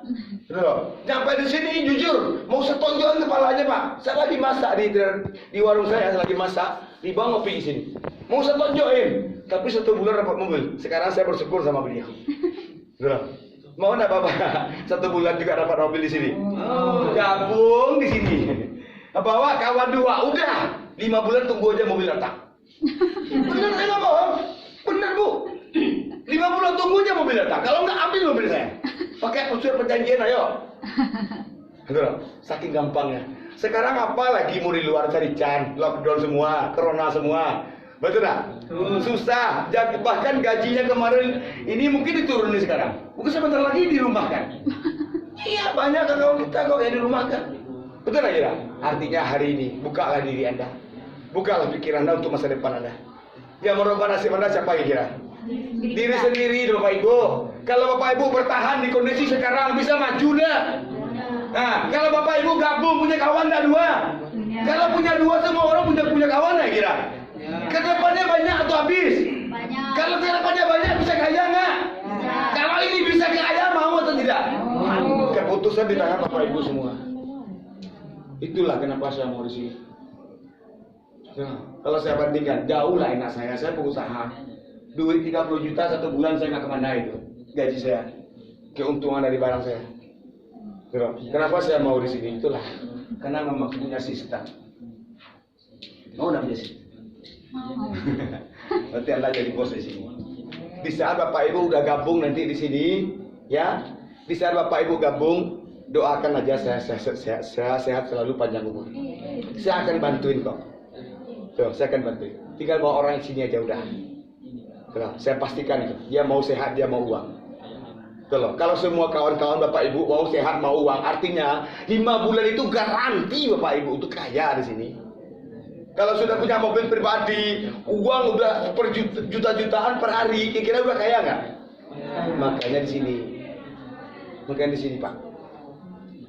Betul. Sampai di sini jujur mau setonjolan kepalanya Pak. Saya lagi masak di warung saya lagi masak, dibawa ngopi di sini. Mau setonjoin, tapi 1 bulan dapat mobil. Sekarang saya bersyukur sama beliau. Betul. Mau enggak Bapak? 1 bulan juga dapat mobil di sini. Gabung di sini. Bawa kawan 2, udah 5 bulan tunggu aja mobil datang. Bener, saya nggak bohong. Bener Bu. 5 bulan tunggu aja mobil datang. Kalau nggak ambil mobil saya. Pakai unsur perjanjian, ayo. Betul, saking gampangnya. Sekarang apa lagi mau di luar cari can, lockdown semua, corona semua. Betul tak? Susah. Bahkan gajinya kemarin ini mungkin diturunin sekarang. Mungkin sebentar lagi dirumahkan. Iya, banyak kawan kita kok yang dirumahkan. Betul tak kira? Artinya hari ini bukalah diri Anda. Bukalah pikiran Anda untuk masa depan Anda. Yang merubah nasib Anda siapa yang kira? Diri sendiri Bapak Ibu. Kalau Bapak Ibu bertahan di kondisi sekarang bisa maju dah. Nah, kalau Bapak Ibu gabung punya kawan dah dua. Kalau punya dua semua orang punya kawan ya kira. Kedepannya banyak atau habis? Banyak. Kalau kedepannya banyak bisa kaya nggak? Kalau ini bisa kaya mau atau tidak? Keputusan di tangan Bapak Ibu semua. Itulah kenapa saya mau di sini. Nah, kalau saya bandingkan, jauh lah enak saya pengusaha. Duit 30 juta 1 bulan saya nggak kemana itu. Gaji saya, keuntungan dari barang saya. Kenapa saya mau di sini? Itulah karena memang punya sistem. Mau nggak punya sistem? Nanti Anda jadi bos di sini. Di saat Bapak Ibu udah gabung nanti di sini, ya. Di saat Bapak Ibu gabung, doakan aja saya sehat selalu panjang umur. Saya akan bantuin kok. Tuh, saya akan bantuin. Tinggal bawa orang di sini aja udah. Tuh, saya pastikan itu. Dia mau sehat, dia mau uang. Tuh, kalau semua kawan-kawan Bapak Ibu mau sehat, mau uang, artinya 5 bulan itu garansi Bapak Ibu untuk kaya di sini. Kalau sudah punya mobil pribadi, uang udah per juta-jutaan per hari, kira-kira udah kaya nggak? Makanya di sini. Makanya di sini Pak.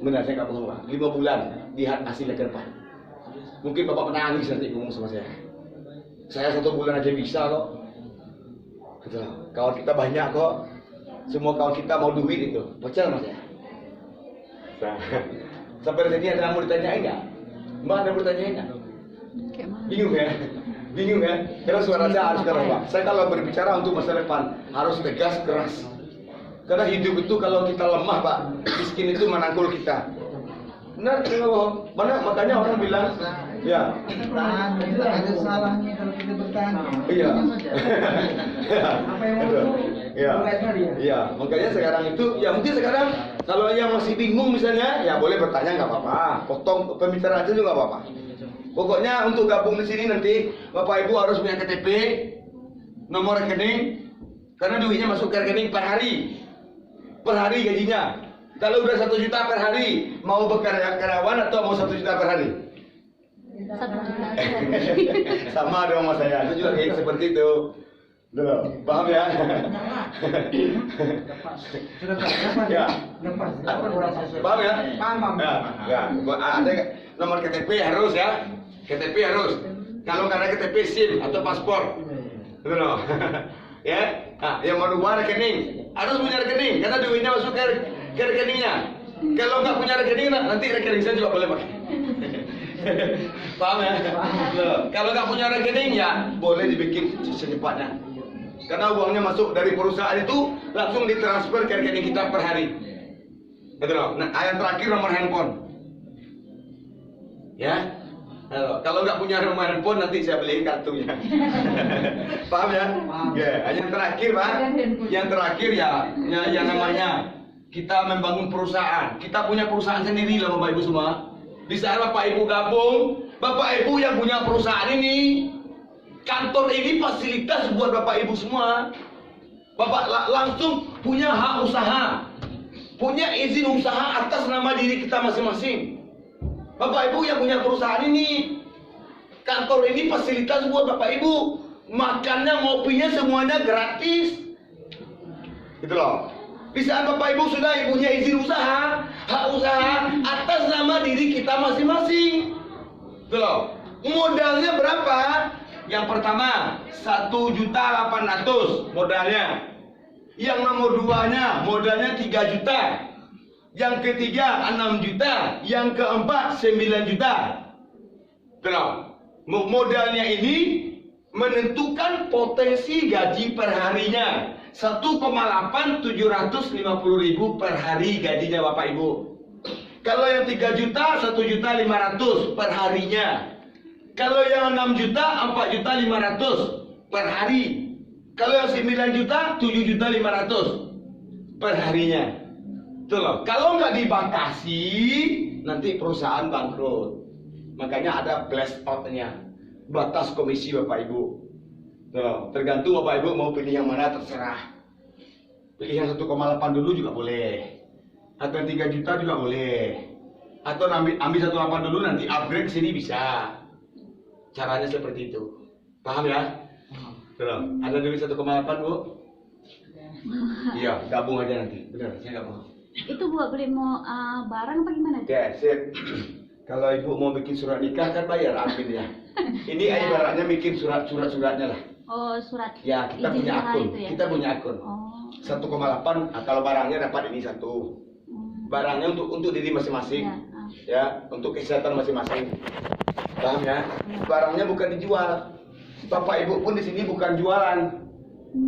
Benar saya nggak bohong Pak. 5 bulan lihat hasilnya ke depan. Mungkin Bapak menangis nanti ngomong sama saya. Saya 1 bulan aja bisa kok. Betul. Kawan kita banyak kok. Semua kawan kita mau duit itu. Bocor Mas ya. Sampai di sini ada yang mau ditanyain nggak? Mbak ada yang mau ditanyain nggak? Bingung ya? Bingung ya? Karena suara saya harus keras Pak. Saya kalau berbicara untuk masa depan harus tegas, keras. Karena hidup itu kalau kita lemah Pak, miskin itu menangkul kita. Benar, mana makanya orang bilang, ya. Bertahan, itu ada salahnya kalau kita bertahan. Iya. Apa yang mau? Iya. Iya. Makanya sekarang itu, ya mungkin sekarang kalau yang masih bingung misalnya, ya boleh bertanya nggak apa-apa. Potong pembicaraan aja juga nggak apa-apa. Pokoknya untuk gabung di sini nanti Bapak Ibu harus punya KTP, nomor rekening, karena duitnya masuk ke rekening per hari gajinya. Kalau udah 1 juta per hari, mau karyawan atau mau 1 juta per hari? 1 juta. Sama dong mas saya, itu juga kayak seperti itu. Tuh, paham ya? Sudah lepas. Ya. Lepas. Paham ya? Paham. Ya, ada nomor KTP harus ya. KTP harus. Kalau nggak ada KTP SIM atau paspor. Itu loh. Ya. Nah, yang mau buat rekening harus punya rekening karena duitnya masuk ke rekeningnya. Kalau nggak punya rekening nanti rekening saya juga boleh pakai. Paham ya? Loh, kalau nggak punya rekening ya boleh dibikin secepatnya. Karena uangnya masuk dari perusahaan itu langsung ditransfer ke rekening kita per hari. Betul loh. Nah, yang terakhir nomor handphone. Ya. Kalau nggak punya nomor handphone nanti saya beliin kartunya. Paham ya? Ya. Yang terakhir Pak, yang terakhir ya yang namanya kita membangun perusahaan. Kita punya perusahaan sendiri loh Bapak Ibu semua. Di saat Bapak Ibu gabung, Bapak Ibu yang punya perusahaan ini, kantor ini fasilitas buat Bapak Ibu semua. Bapak langsung punya hak usaha, punya izin usaha atas nama diri kita masing-masing. Bapak Ibu yang punya perusahaan ini, kantor ini fasilitas buat Bapak Ibu. Makannya, ngopinya semuanya gratis. Gitu loh. Di saat Bapak Ibu sudah punya izin usaha, hak usaha atas nama diri kita masing-masing. Gitu loh. Modalnya berapa? Yang pertama 1.800.000 modalnya. Yang nomor 2-nya modalnya 3 juta. Yang ketiga 6 juta, yang keempat 9 juta. Kenapa? Modalnya ini menentukan potensi gaji per harinya. 1,8.750.000 per hari gajinya Bapak Ibu. Kalau yang 3 juta, 1.500.000 per harinya. Kalau yang 6 juta, 4.500.000 per hari. Kalau yang 9 juta, 7.500.000 per harinya. Tuh loh. Kalau nggak dibatasi, nanti perusahaan bangkrut. Makanya ada blast out-nya, batas komisi Bapak Ibu. Tuh loh. Tergantung Bapak Ibu mau pilih yang mana, terserah. Pilih yang 1,8 dulu juga boleh, atau 3 juta juga boleh, atau ambil 1,8 dulu nanti upgrade sini bisa. Caranya seperti itu, paham ya? Belum? Ada duit 1,8 Bu? Iya, gabung aja nanti. Benar, saya nggak mau. Itu buat beli mau barang apa gimana? Oke, sip. Kalau ibu mau bikin surat nikah kan bayar ambil ya. Ini ibaratnya bikin suratnya lah. Oh, surat. Ya, kita izin punya usaha akun. itu ya? Kita punya akun. Oh. 1,8. Nah, kalau barangnya dapat ini 1. Barangnya untuk diri masing-masing. Ya, Ya, untuk kesehatan masing-masing. Paham ya? Barangnya bukan dijual. Bapak Ibu pun di sini bukan jualan.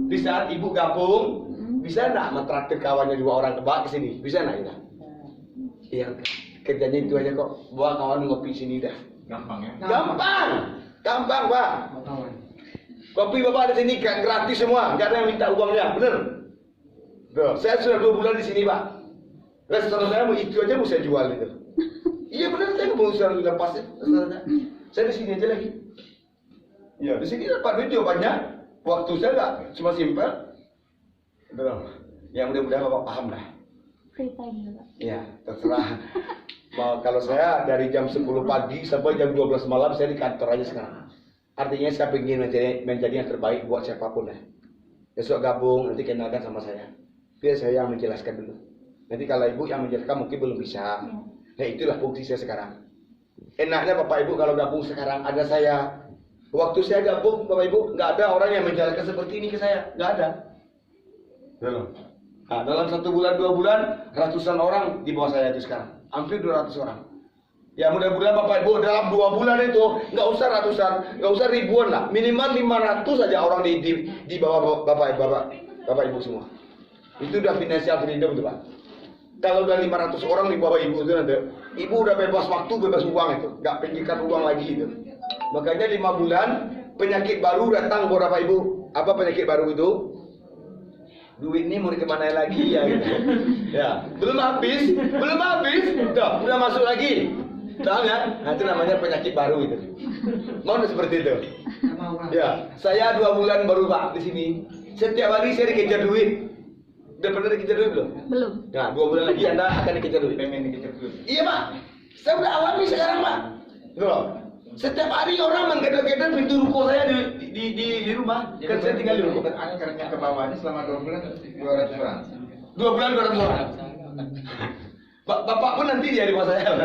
Di saat Ibu gabung, bisa enggak mentraktir kawannya 2 orang tebak ke sini? Bisa enggak ya? Iya, kerjanya itu aja kok. Bawa kawan ngopi sini dah. Gampang ya. Gampang. Gampang, Pak. Kopi Bapak di sini gratis semua, enggak ada yang minta uangnya, bener? Tuh, saya sudah 2 bulan di sini, Pak. Restoran saya mau itu aja mau saya jual itu. Iya benar, saya mau usaha lepas ya. Saya di sini aja lagi. Ya, di sini dapat duit juga banyak. Waktu saya enggak cuma simpel. Betul. Ya mudah-mudahan Bapak paham lah. free time juga. Ya, terserah. Kalau saya dari jam 10 pagi sampai jam 12 malam saya di kantor aja sekarang. Artinya saya ingin menjadi yang terbaik buat siapapun lah. Besok gabung, nanti kenalkan sama saya. Biar saya yang menjelaskan dulu. Nanti kalau ibu yang menjelaskan mungkin belum bisa. Nah itulah fungsi saya sekarang. Enaknya Bapak Ibu kalau gabung sekarang ada saya. Waktu saya gabung Bapak Ibu nggak ada orang yang menjelaskan seperti ini ke saya, nggak ada. Nah, dalam 1 bulan 2 bulan ratusan orang di bawah saya itu sekarang, hampir 200 orang. Ya mudah-mudahan Bapak Ibu dalam 2 bulan itu nggak usah ratusan, nggak usah ribuan lah, minimal 500 saja orang di bawah Bapak Ibu semua. Itu udah financial freedom tuh Pak. Kalau udah 500 orang di bawah Ibu itu nanti, Ibu udah bebas waktu, bebas uang itu, nggak pikirkan uang lagi itu. Makanya 5 bulan penyakit baru datang buat Bapak Ibu. Apa penyakit baru itu? Duit ini mau dikemana lagi ya gitu. Ya, belum habis, udah masuk lagi. Tahu ya? Nah, itu namanya penyakit baru itu. Mau seperti itu? Ya, saya 2 bulan baru Pak di sini. Setiap hari saya dikejar duit. Udah pernah dikejar duit belum? Belum. Nah, 2 bulan lagi Anda akan dikejar duit. Pengen dikejar duit. Iya Pak, saya udah alami sekarang Pak. Gitu loh. Setiap hari orang menggedor-gedor pintu ruko saya di rumah. Kan saya tinggal di ruko. Angkernya ke bawahnya selama 2 bulan 200 orang. 2 bulan 200 orang. Bapak pun nanti dia di bawah saya.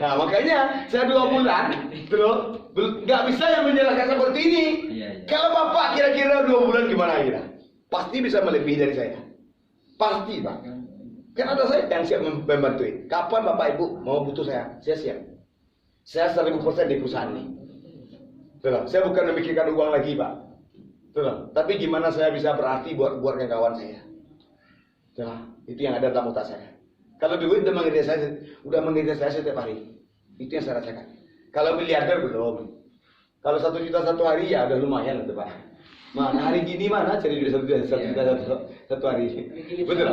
Nah makanya saya 2 bulan terus nggak bisa yang menjelaskan seperti ini. Kalau Bapak kira-kira 2 bulan gimana kira? Pasti bisa melebihi dari saya. Pasti Pak. Kan ada saya yang siap membantu. Kapan Bapak Ibu mau butuh saya siap. Saya 1000% di perusahaan ini. Betul. Saya bukan memikirkan uang lagi Pak. Betul. Tapi gimana saya bisa berarti buat kawan saya. Betul. Itu yang ada dalam otak saya. Kalau duit udah mengerti saya setiap hari. Itu yang saya rasakan. Kalau miliarder belum. Kalau 1 juta 1 hari ya udah lumayan itu Pak. Mana hari gini mana cari duit 1 juta 1 hari. Betul.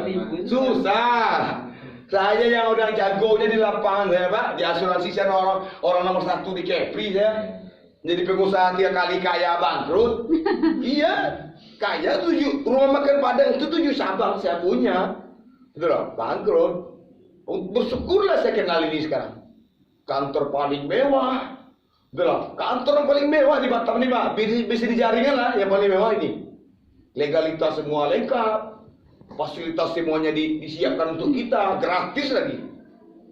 Susah. Saya yang udah jagonya di lapangan saya Pak, di asuransi saya orang nomor 1 di Kepri saya. Jadi pengusaha 3 kali kaya bangkrut. Iya, kaya 7 rumah makan Padang itu 7 cabang saya punya. Betul loh, bangkrut. Bersyukurlah saya kenal ini sekarang. Kantor paling mewah. Betul loh, kantor yang paling mewah di Batam ini Pak. Bisa di jaringan lah yang paling mewah ini. Legalitas semua lengkap. Fasilitas semuanya disiapkan untuk kita, gratis lagi.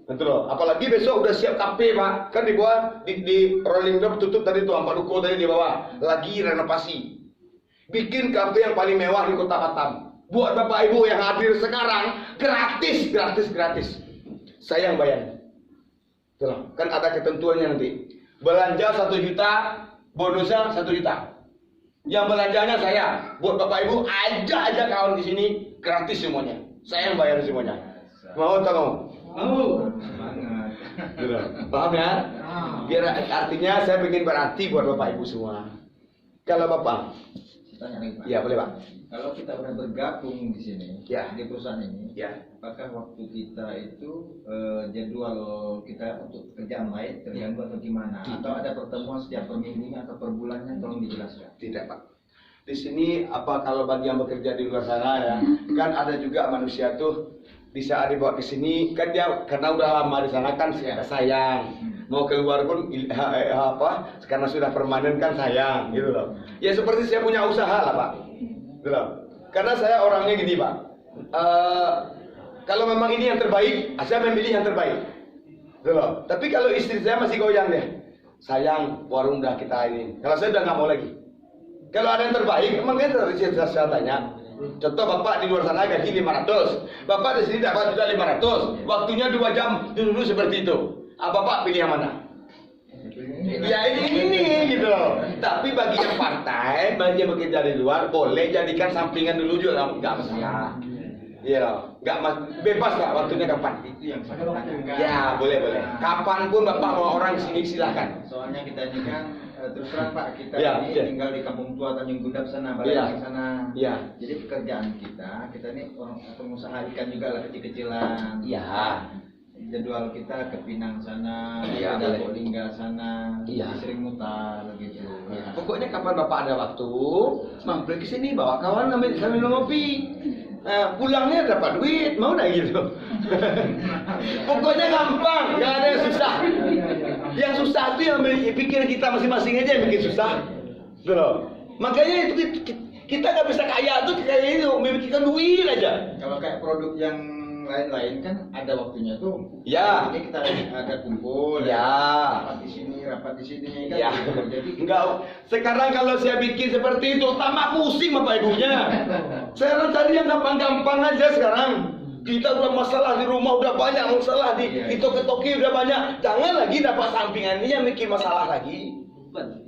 Betul loh. Apalagi besok udah siap KP Pak. Kan di bawah di rolling door tutup tadi tuh, 4 ruko tadi di bawah. Lagi renovasi. Bikin KP yang paling mewah di Kota Batam. Buat Bapak Ibu yang hadir sekarang gratis. Saya yang bayar. Betul loh. Kan ada ketentuannya nanti. Belanja 1 juta, bonusnya 1 juta. Yang belanjanya saya. Buat Bapak Ibu aja kawan di sini gratis semuanya. Saya yang bayar semuanya. Mau atau mau? Semangat. Gitu. Paham ya? Biar artinya saya ingin berarti buat Bapak Ibu semua. Kalau Bapak, Tanya lagi Pak. ya boleh Pak. Kalau kita udah bergabung di sini, Ya. di perusahaan ini, Ya. apakah waktu kita itu jadwal kita untuk kerjaan lain terganggu atau gimana? Atau ada pertemuan setiap per minggunya atau per bulannya? Tolong dijelaskan. Tidak Pak. Di sini apa kalau bagi yang bekerja di luar sana ya, kan ada juga manusia tuh bisa dibawa ke sini kan dia karena udah lama di sana kan sayang. Mau keluar pun karena sudah permanen kan sayang gitu loh. Ya seperti saya punya usaha lah Pak. Gitu loh. Karena saya orangnya gini Pak. Kalau memang ini yang terbaik, saya memilih yang terbaik. Gitu loh. Tapi kalau istri saya masih goyang deh. Sayang, warung udah kita ini. Kalau saya udah nggak mau lagi. Kalau ada yang terbaik, memang saya tanya. Contoh Bapak di luar sana gaji 500, Bapak di sini dapat juga 500. Waktunya 2 jam dulu seperti itu. Bapak pilih yang mana? Ya ini gitu loh. Tapi bagi yang partai, bagi yang bekerja di luar, boleh jadikan sampingan dulu juga nggak masalah. Iya, bebas lah waktunya kapan. Itu yang saya tanyakan. Ya boleh. Kapanpun Bapak mau orang sini silakan. Soalnya kita ini kan terus terang Pak, kita Ya, ini ya. tinggal di Kampung Tua Tanjung Gudap sana, Balai Ya. di sana. Ya. Jadi pekerjaan kita ini orang pengusaha ikan juga lah kecil-kecilan. Iya. Jadwal kita ke Pinang sana, Iya, ada boleh. Polingga sana, Iya. sering mutar gitu. Ya. Pokoknya kapan Bapak ada waktu, mampir ke sini bawa kawan sambil ngopi. Nah, pulangnya dapat duit, mau nggak gitu? Pokoknya gampang, nggak ada yang susah. Yang susah itu yang pikir kita masing-masing aja yang bikin susah, gitu loh. Makanya itu kita nggak bisa kaya tuh kayak itu, memikirkan duit aja. Kalau kayak produk yang lain-lain kan ada waktunya tuh. Ya. Ini kita ada kumpul. Ya. Rapat di sini kan. Ya, Jadi enggak. Sekarang kalau saya bikin seperti itu, tambah pusing Bapak Ibunya. Saya cari yang gampang-gampang aja sekarang. Kita udah masalah di rumah, udah banyak masalah di toki udah banyak. Jangan lagi dapat sampingan ini yang bikin masalah lagi.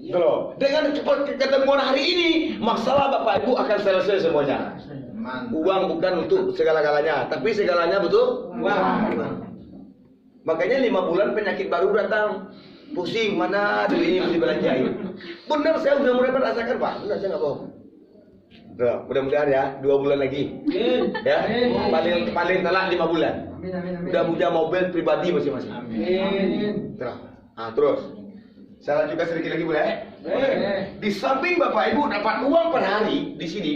Gitu loh. Dengan cepat ketemuan hari ini, masalah Bapak Ibu akan selesai semuanya. mantap. Uang bukan untuk segala-galanya, tapi segalanya butuh uang. Makanya 5 bulan penyakit baru datang. Pusing, mana duit ini mesti belanjain. Benar, saya udah mulai merasakan Pak. Benar, saya nggak bohong. Nah, mudah-mudahan ya 2 bulan lagi. Ya, paling telat 5 bulan. Udah punya mobil pribadi masing-masing. Terus. Saya juga sedikit lagi boleh? Di samping Bapak Ibu dapat uang per hari di sini.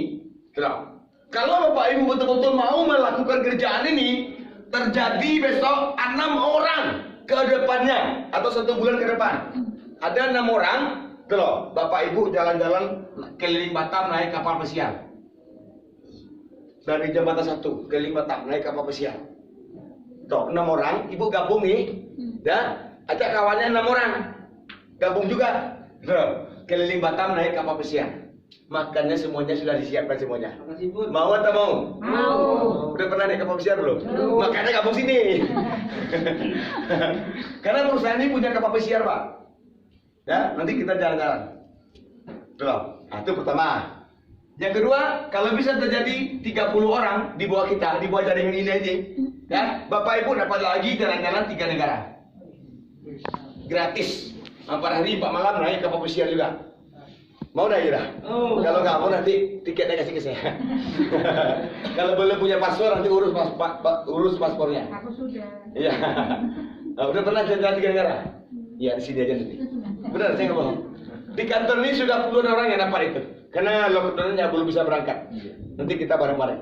Kalau Bapak Ibu betul-betul mau melakukan kerjaan ini, terjadi besok 6 orang ke depannya atau 1 bulan ke depan. Ada 6 orang, tuh loh, Bapak Ibu jalan-jalan keliling Batam naik kapal pesiar. Dari jam 1 keliling Batam naik kapal pesiar. Tuh, 6 orang, Ibu gabung nih, dan ajak kawannya 6 orang, gabung juga. Tuh, keliling Batam naik kapal pesiar. Makannya semuanya sudah disiapkan semuanya. Mau atau mau? Mau. Udah pernah naik kapal pesiar belum? Makanya gabung sini. Karena perusahaan ini punya kapal pesiar Pak. Ya, nanti kita jalan-jalan. Tuh, itu pertama. Yang kedua, kalau bisa terjadi 30 orang di bawah kita, di bawah jaringan ini aja, ya, Bapak Ibu dapat lagi jalan-jalan 3 negara. Gratis. 4 hari 4 malam naik kapal pesiar juga. Mau dah ya? Kalau nggak mau nanti tiketnya kasih ke saya. Kalau belum punya paspor nanti urus paspornya. Aku sudah. Iya. Udah pernah jalan-jalan 3 negara? Iya, di sini aja nanti. Benar, saya nggak bohong. Di kantor ini sudah puluhan orang yang dapat itu. Karena lockdownnya belum bisa berangkat. Nanti kita bareng-bareng.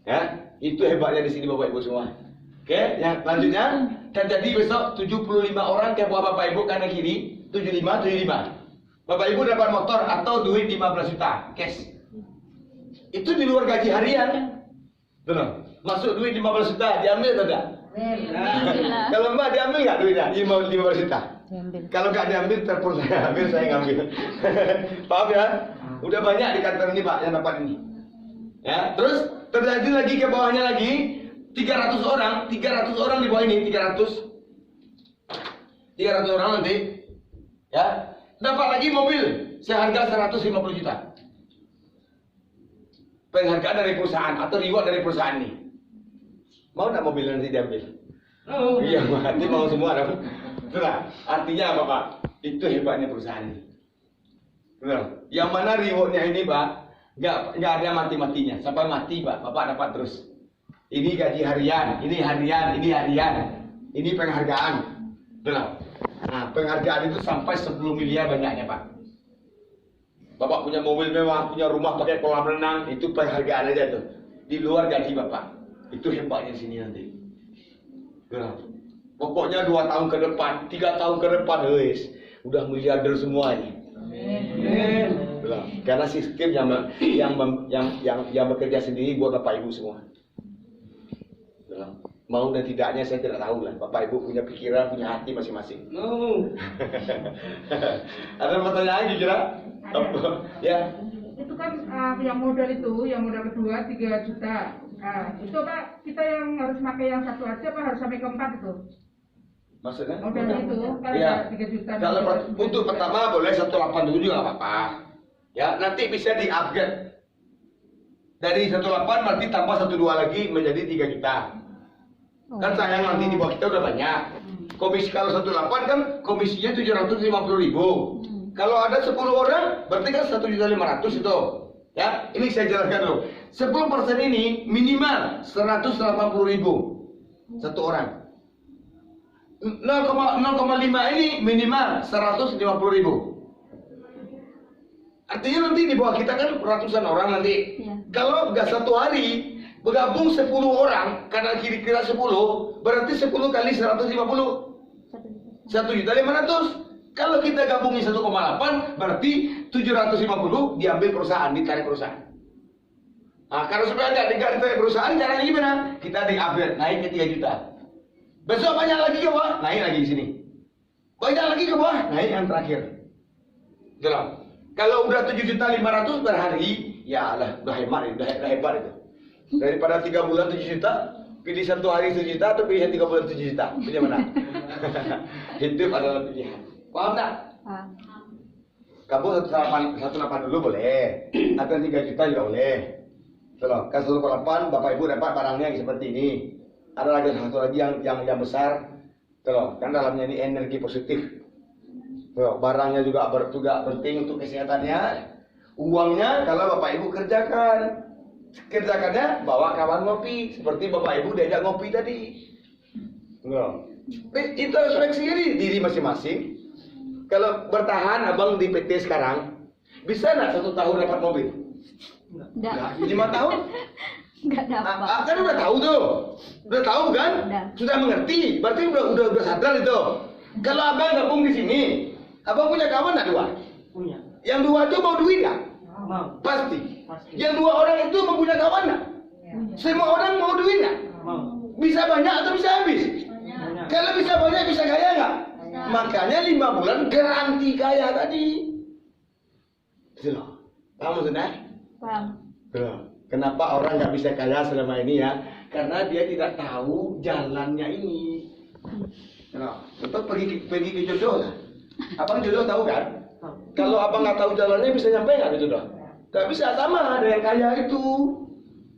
Ya, itu hebatnya di sini Bapak Ibu semua. Oke, yang selanjutnya terjadi besok 75 orang ke bawah Bapak Ibu kanan kiri, 75. Bapak Ibu dapat motor atau duit 15 juta cash. Itu di luar gaji harian. Benar. Masuk duit 15 juta, diambil atau enggak? Kalau Mbak diambil nggak duitnya? 15 juta. Kalau nggak diambil, telepon saya ambil, saya ngambil. Paham ya? Udah banyak di kantor ini Pak yang dapat ini. Ya, terus terjadi lagi ke bawahnya lagi 300 orang di bawah ini 300 orang nanti. Ya, dapat lagi mobil seharga 150 juta. Penghargaan dari perusahaan atau reward dari perusahaan ini. Mau nggak mobil nanti diambil? Iya, mati mau semua dong. Itulah artinya apa Pak? Itu hebatnya perusahaan ini. Benar. Yang mana rewardnya ini Pak, nggak ada mati-matinya. Sampai mati Pak, Bapak dapat terus. Ini gaji harian, ini harian, ini harian. Ini penghargaan. Benar. Nah, penghargaan itu sampai 10 miliar banyaknya Pak. Bapak punya mobil mewah, punya rumah pakai kolam renang, itu penghargaan aja tuh. Di luar gaji Bapak. Itu hebatnya sini nanti. Benar. Pokoknya 2 tahun ke depan, 3 tahun ke depan, wes, udah miliarder semua ini. Benar. Karena sistem yang bekerja sendiri buat Bapak Ibu semua. Benar. Mau dan tidaknya saya tidak tahu lah. Bapak Ibu punya pikiran, punya hati masing-masing. Ada pertanyaan kira? Ya. Itu kan yang modal kedua 3 juta. Nah, itu Pak, kita yang harus pakai yang satu aja apa harus sampai ke-4 itu? Maksudnya? Modalnya itu kan Ya. ada 3 juta. Kalau untuk pertama boleh 187 juga nggak apa-apa. Ya, nanti bisa di-upgrade. Dari 18 berarti tambah 12 lagi menjadi 3 juta. Kan sayang nanti di bawah kita udah banyak. Komisi kalau 18 kan komisinya 750.000. Kalau ada 10 orang berarti kan 1.500.000 itu. Ya, ini saya jelaskan dulu. 10% ini minimal 180.000 satu orang. 0,5 ini minimal 150.000. Artinya nanti di bawah kita kan ratusan orang nanti. Iya. Kalau nggak satu hari bergabung 10 orang, karena kira-kira 10, berarti 10 kali 150, 1.500.000. Kalau kita gabungin 1,8, berarti 750 diambil perusahaan, ditarik perusahaan. Nah, kalau sudah nggak ditarik perusahaan, caranya gimana? Kita di-upgrade, naik ke 3 juta. Besok banyak lagi ke bawah, naik lagi di sini. Banyak lagi ke bawah, naik yang terakhir. Jelas. Kalau udah 7.500.000 per hari, ya lah, udah hebat, udah hebat itu. Daripada 3 bulan 7 juta, pilih 1 hari 7 juta atau pilih 3 bulan 7 juta, pilih mana? Hidup adalah pilihan. Paham tak? Kamu 1,8 dulu boleh, atau 3 juta juga boleh. Kalau kan 1,8 Bapak Ibu dapat barangnya seperti ini. Ada lagi satu lagi yang besar. Kalau kan dalamnya ini energi positif. Tuh, barangnya juga penting untuk kesehatannya. Uangnya kalau Bapak Ibu kerjakannya bawa kawan ngopi, seperti Bapak Ibu diajak ngopi tadi. Introspeksi diri masing-masing. Kalau bertahan abang di PT sekarang, bisa nggak 1 tahun dapat mobil? Enggak. 5 tahun? Enggak dapat. Kan udah tahu tuh, udah tahu kan? Udah. Sudah mengerti, berarti udah sadar itu. Kalau abang gabung di sini, abang punya kawan nggak 2? Punya. Yang 2 itu mau duit nggak? Mau. Pasti. Pasti. Yang 2 orang itu mempunyai kawan nggak? Semua orang mau duit nggak? Mau. Bisa banyak atau bisa habis? Punya. Kalau bisa banyak bisa kaya nggak? Makanya 5 bulan garansi kaya tadi. Gitu loh. Paham maksudnya? Paham. Kenapa orang nggak bisa kaya selama ini ya? Karena dia tidak tahu jalannya ini. Nah, tetap pergi ke jodoh lah. Abang jodoh tahu kan? Kalau abang nggak tahu jalannya bisa nyampe nggak ke jodoh? Nggak bisa, sama ada yang kaya itu.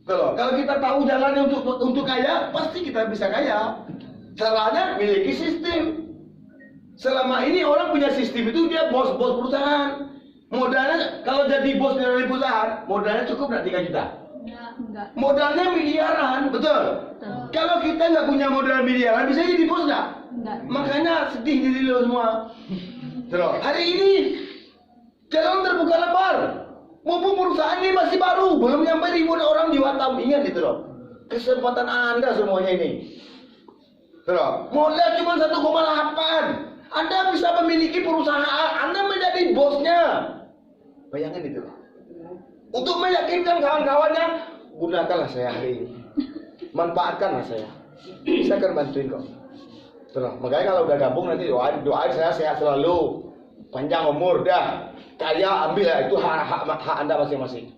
Kalau kita tahu jalannya untuk kaya, pasti kita bisa kaya. Caranya miliki sistem. Selama ini orang punya sistem itu dia bos perusahaan. Modalnya kalau jadi bos dari perusahaan, modalnya cukup nggak 3 juta? Enggak. Modalnya miliaran, betul? Kalau kita nggak punya modal miliaran, bisa jadi bos nggak? Enggak. Makanya sedih diri lo semua. Terus hari ini jalan terbuka lebar. Mumpung perusahaan ini masih baru, belum nyampe ribuan orang di Batam, ingat itu loh. Kesempatan Anda semuanya ini. Terus modal cuma 1,8. Anda bisa memiliki perusahaan, Anda menjadi bosnya. Bayangkan itu. Untuk meyakinkan kawan-kawannya, gunakanlah saya hari ini. Manfaatkanlah saya. Saya akan bantuin kok. Terus, makanya kalau udah gabung nanti doain saya sehat selalu. Panjang umur dah. Kaya ambil ya, itu hak Anda masing-masing.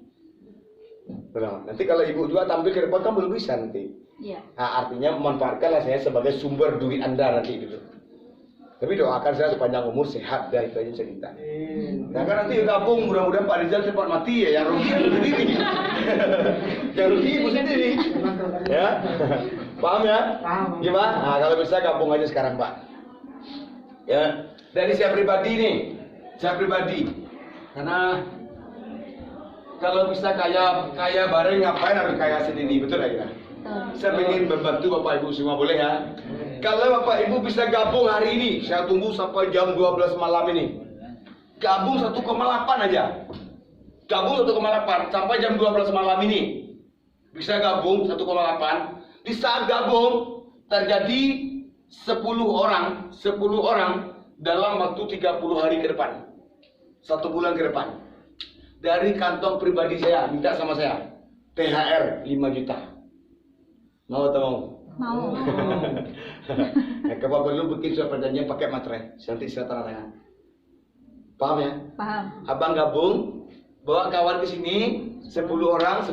Terus, nanti kalau ibu juga tampil ke depan kan belum bisa nanti. Iya. Nah, artinya memanfaatkanlah saya sebagai sumber duit Anda nanti gitu. Tapi doakan saya sepanjang umur sehat, dah itu aja cerita. Nah kan nanti gabung, mudah-mudahan Pak Rizal cepat mati ya, yang rugi ibu sendiri. Yang rugi ibu sendiri. Ya. Paham ya? Paham. Gimana? Nah, kalau bisa gabung aja sekarang, Pak. Ya, dari saya pribadi nih. Saya pribadi. Karena kalau bisa kaya bareng ngapain harus kaya sendiri, betul ya? Saya ingin membantu Bapak Ibu semua, boleh ya? Kalau Bapak Ibu bisa gabung hari ini, saya tunggu sampai jam 12 malam ini. Gabung 1,8 aja. Gabung 1,8 sampai jam 12 malam ini. Bisa gabung 1,8. Di saat gabung terjadi 10 orang dalam waktu 30 hari ke depan. 1 bulan ke depan. Dari kantong pribadi saya, minta sama saya. THR 5 juta. Mau atau mau? Mau. Nah, kalau perlu bikin surat perjanjian pakai materai. Nanti saya tanda tangan. Paham ya? Paham. Abang gabung, bawa kawan ke sini 10 orang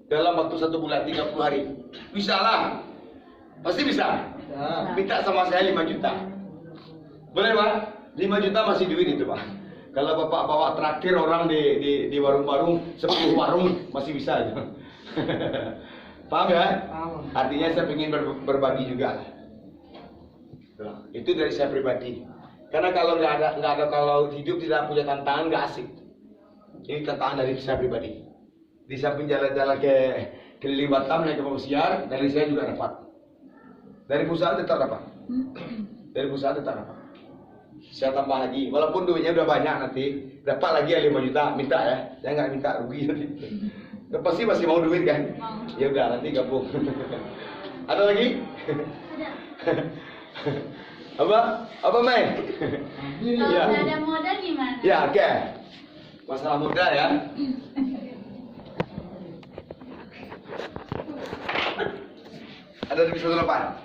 dalam waktu 1 bulan 30 hari. Bisa lah. Pasti bisa. Minta sama saya 5 juta. Boleh, Pak? 5 juta masih duit itu, Pak. Kalau Bapak bawa traktir orang di warung-warung 10 warung masih bisa. Paham ya? Paham. Artinya saya ingin berbagi juga. Itu dari saya pribadi. Karena kalau nggak ada kalau hidup tidak punya tantangan nggak asik. Ini tantangan dari saya pribadi. Di samping jalan-jalan ke keliling Batam naik kapal pesiar, dari saya juga dapat. Dari perusahaan tetap dapat. Dari perusahaan tetap dapat. Saya tambah lagi, walaupun duitnya udah banyak nanti dapat lagi ya 5 juta, minta ya. Saya nggak minta rugi nanti. Pasti masih mau duit kan? Mau. Ya udah nanti gabung. Ada lagi? Ada. Apa main? Kalau Ya. nggak ada modal gimana? Ya, oke. Masalah modal ya. Ada di 18?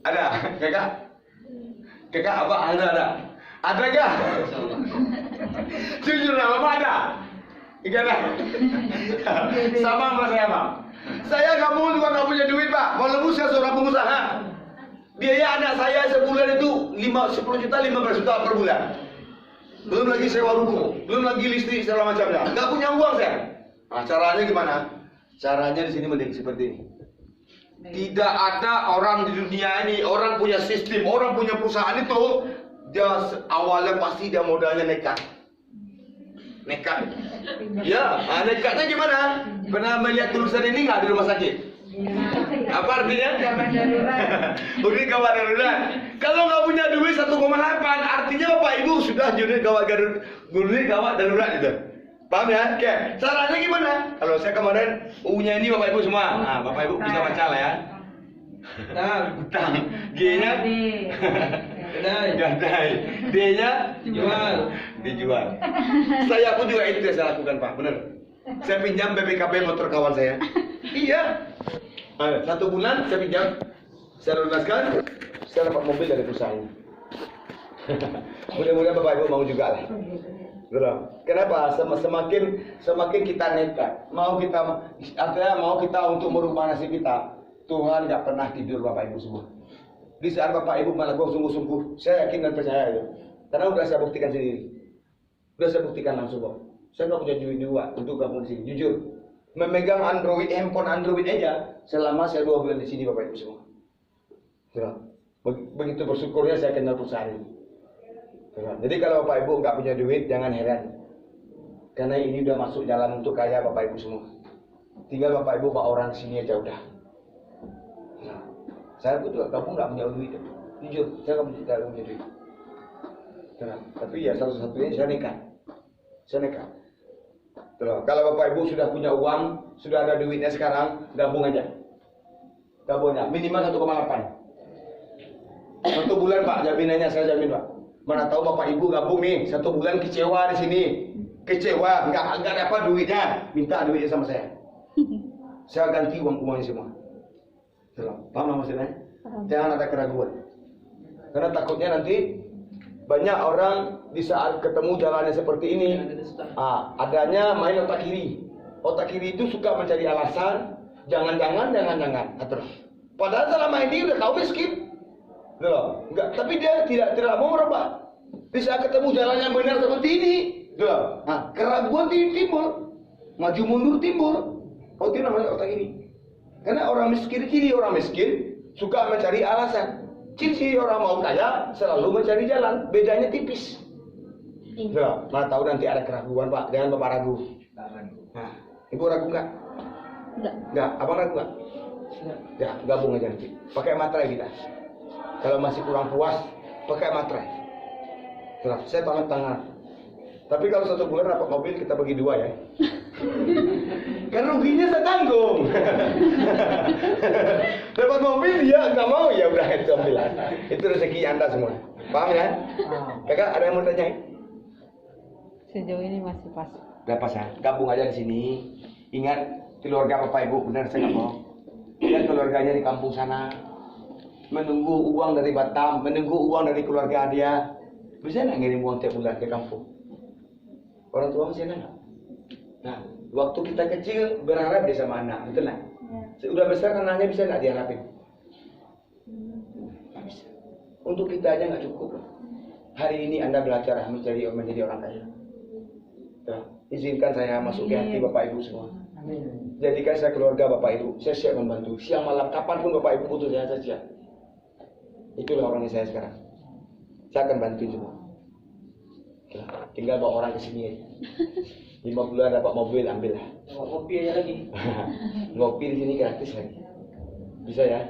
Ada, kakak? Kakak apa? Ada. Ada gak? Jujur lah, Bapak ada? Enggak ada. Sama sama saya, Pak. Saya kamu juga nggak punya duit, Pak. Walaupun saya seorang pengusaha. Biaya anak saya sebulan itu 10 juta, 15 juta per bulan. Belum lagi sewa ruko, belum lagi listrik segala macamnya. Nggak punya uang saya. Nah, caranya gimana? Caranya di sini mending seperti ini. Tidak ada orang di dunia ini, orang punya sistem, orang punya perusahaan itu, dia awalnya pasti dia modalnya nekat. Nekat. Ya, nekatnya gimana? Pernah melihat tulisan ini nggak di rumah sakit? Apa artinya? Gawat darurat. Udah gawat darurat. Kalau nggak punya duit 1,8, artinya Bapak Ibu sudah unit gawat darurat itu. Paham ya? Oke. Caranya gimana? Kalau saya kemarin U-nya ini Bapak Ibu semua. Nah, Bapak Ibu bisa baca lah ya. Utang. G-nya gadai. D-nya dijual. Saya pun juga itu yang saya lakukan, Pak. Benar. Saya pinjam BPKB motor kawan saya. Iya. 1 bulan saya pinjam, saya lunaskan, saya dapat mobil dari perusahaan. Mudah-mudahan Bapak Ibu mau juga lah. Betul. Kenapa? Semakin kita nekat, mau kita untuk merubah nasib kita, Tuhan nggak pernah tidur Bapak Ibu semua. Di saat Bapak Ibu melakukan sungguh-sungguh, saya yakin dan percaya itu. Karena udah saya buktikan sendiri. Udah saya buktikan langsung, Pak. Saya nggak punya duit juga untuk gabung di sini, jujur. Memegang handphone Android aja selama saya 2 bulan di sini, Bapak Ibu semua. Begitu bersyukurnya saya kenal perusahaan ini. Jadi kalau Bapak Ibu nggak punya duit, jangan heran. Karena ini udah masuk jalan untuk kaya Bapak Ibu semua. Tinggal Bapak Ibu bawa orang ke sini aja udah. Nah, saya pun juga gabung nggak punya duit. Jujur, saya nggak punya duit. Tapi ya satu-satunya saya nekat. Kalau Bapak Ibu sudah punya uang, sudah ada duitnya sekarang, gabung aja. Minimal 1,8. 1 bulan, Pak, jaminannya saya jamin, Pak. Mana tahu Bapak Ibu gabung nih 1 bulan kecewa di sini. Kecewa, nggak dapat duitnya, minta duitnya sama saya. Saya ganti uangnya semua. Paham maksudnya? Jangan ada keraguan. Karena takutnya nanti banyak orang di saat ketemu jalannya seperti ini, adanya main otak kiri. Otak kiri itu suka mencari alasan, jangan. Padahal selama ini udah tahu miskin, enggak. Tapi dia tidak mau merubah. Di saat ketemu jalan yang benar seperti ini, keraguan timbul, maju mundur timbul. Oh, itu namanya otak kiri. Karena orang miskin, ciri orang miskin suka mencari alasan. Ciri orang mau kaya selalu mencari jalan. Bedanya tipis. Ya, mana tahu nanti ada keraguan Pak, jangan Bapak ragu. Nah, Ibu ragu nggak? Nggak. Abang ragu nggak? Ya, gabung aja nanti. Pakai materai kita. Kalau masih kurang puas, pakai materai. Nah, saya tangan. Tapi kalau 1 bulan dapat mobil kita bagi 2 ya. Kan ruginya saya tanggung. Dapat mobil dia nggak mau, ya udah itu ambilan. Itu rezeki Anda semua. Paham ya? Kakak ada yang mau tanya? Sejauh ini masih pas. Udah pas ya. Gabung aja di sini. Ingat keluarga Bapak Ibu, benar saya nggak bohong. Ingat keluarganya di kampung sana. Menunggu uang dari Batam, menunggu uang dari keluarga dia. Bisa nggak ngirim uang tiap bulan ke kampung? Orang tua masih ada nggak? Nah, waktu kita kecil berharap dia sama anak, betul nggak? Sudah besar anaknya bisa nggak diharapin? Nggak bisa. Untuk kita aja nggak cukup. Hari ini Anda belajar menjadi orang kaya. Nah, izinkan saya masuk ke hati Bapak Ibu semua. Jadikan saya keluarga Bapak Ibu. Saya siap membantu. Siang malam kapanpun Bapak Ibu butuh saya siap. Itulah orangnya saya sekarang. Saya akan bantu semua. Tinggal bawa orang ke sini aja. 5 bulan dapat mobil, ambil lah. Kopi aja lagi. Ngopi di sini gratis lagi. Bisa ya?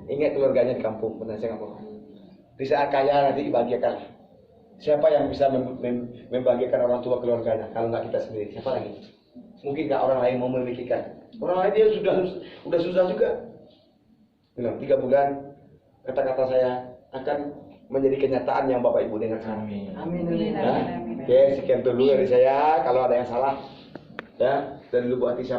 Ingat keluarganya di kampung, benar saya nggak mau. Di saat kaya nanti dibagikan. Siapa yang bisa membagikan orang tua keluarganya? Kalau nggak kita sendiri, siapa lagi? Mungkin nggak orang lain mau memikirkan. Orang lain dia sudah susah juga. Bilang 3 bulan, kata-kata saya akan menjadi kenyataan yang Bapak Ibu dengar sekarang. Amin. Ya? Oke, sekian dulu dari saya. Kalau ada yang salah, ya, dari lubuk hati saya.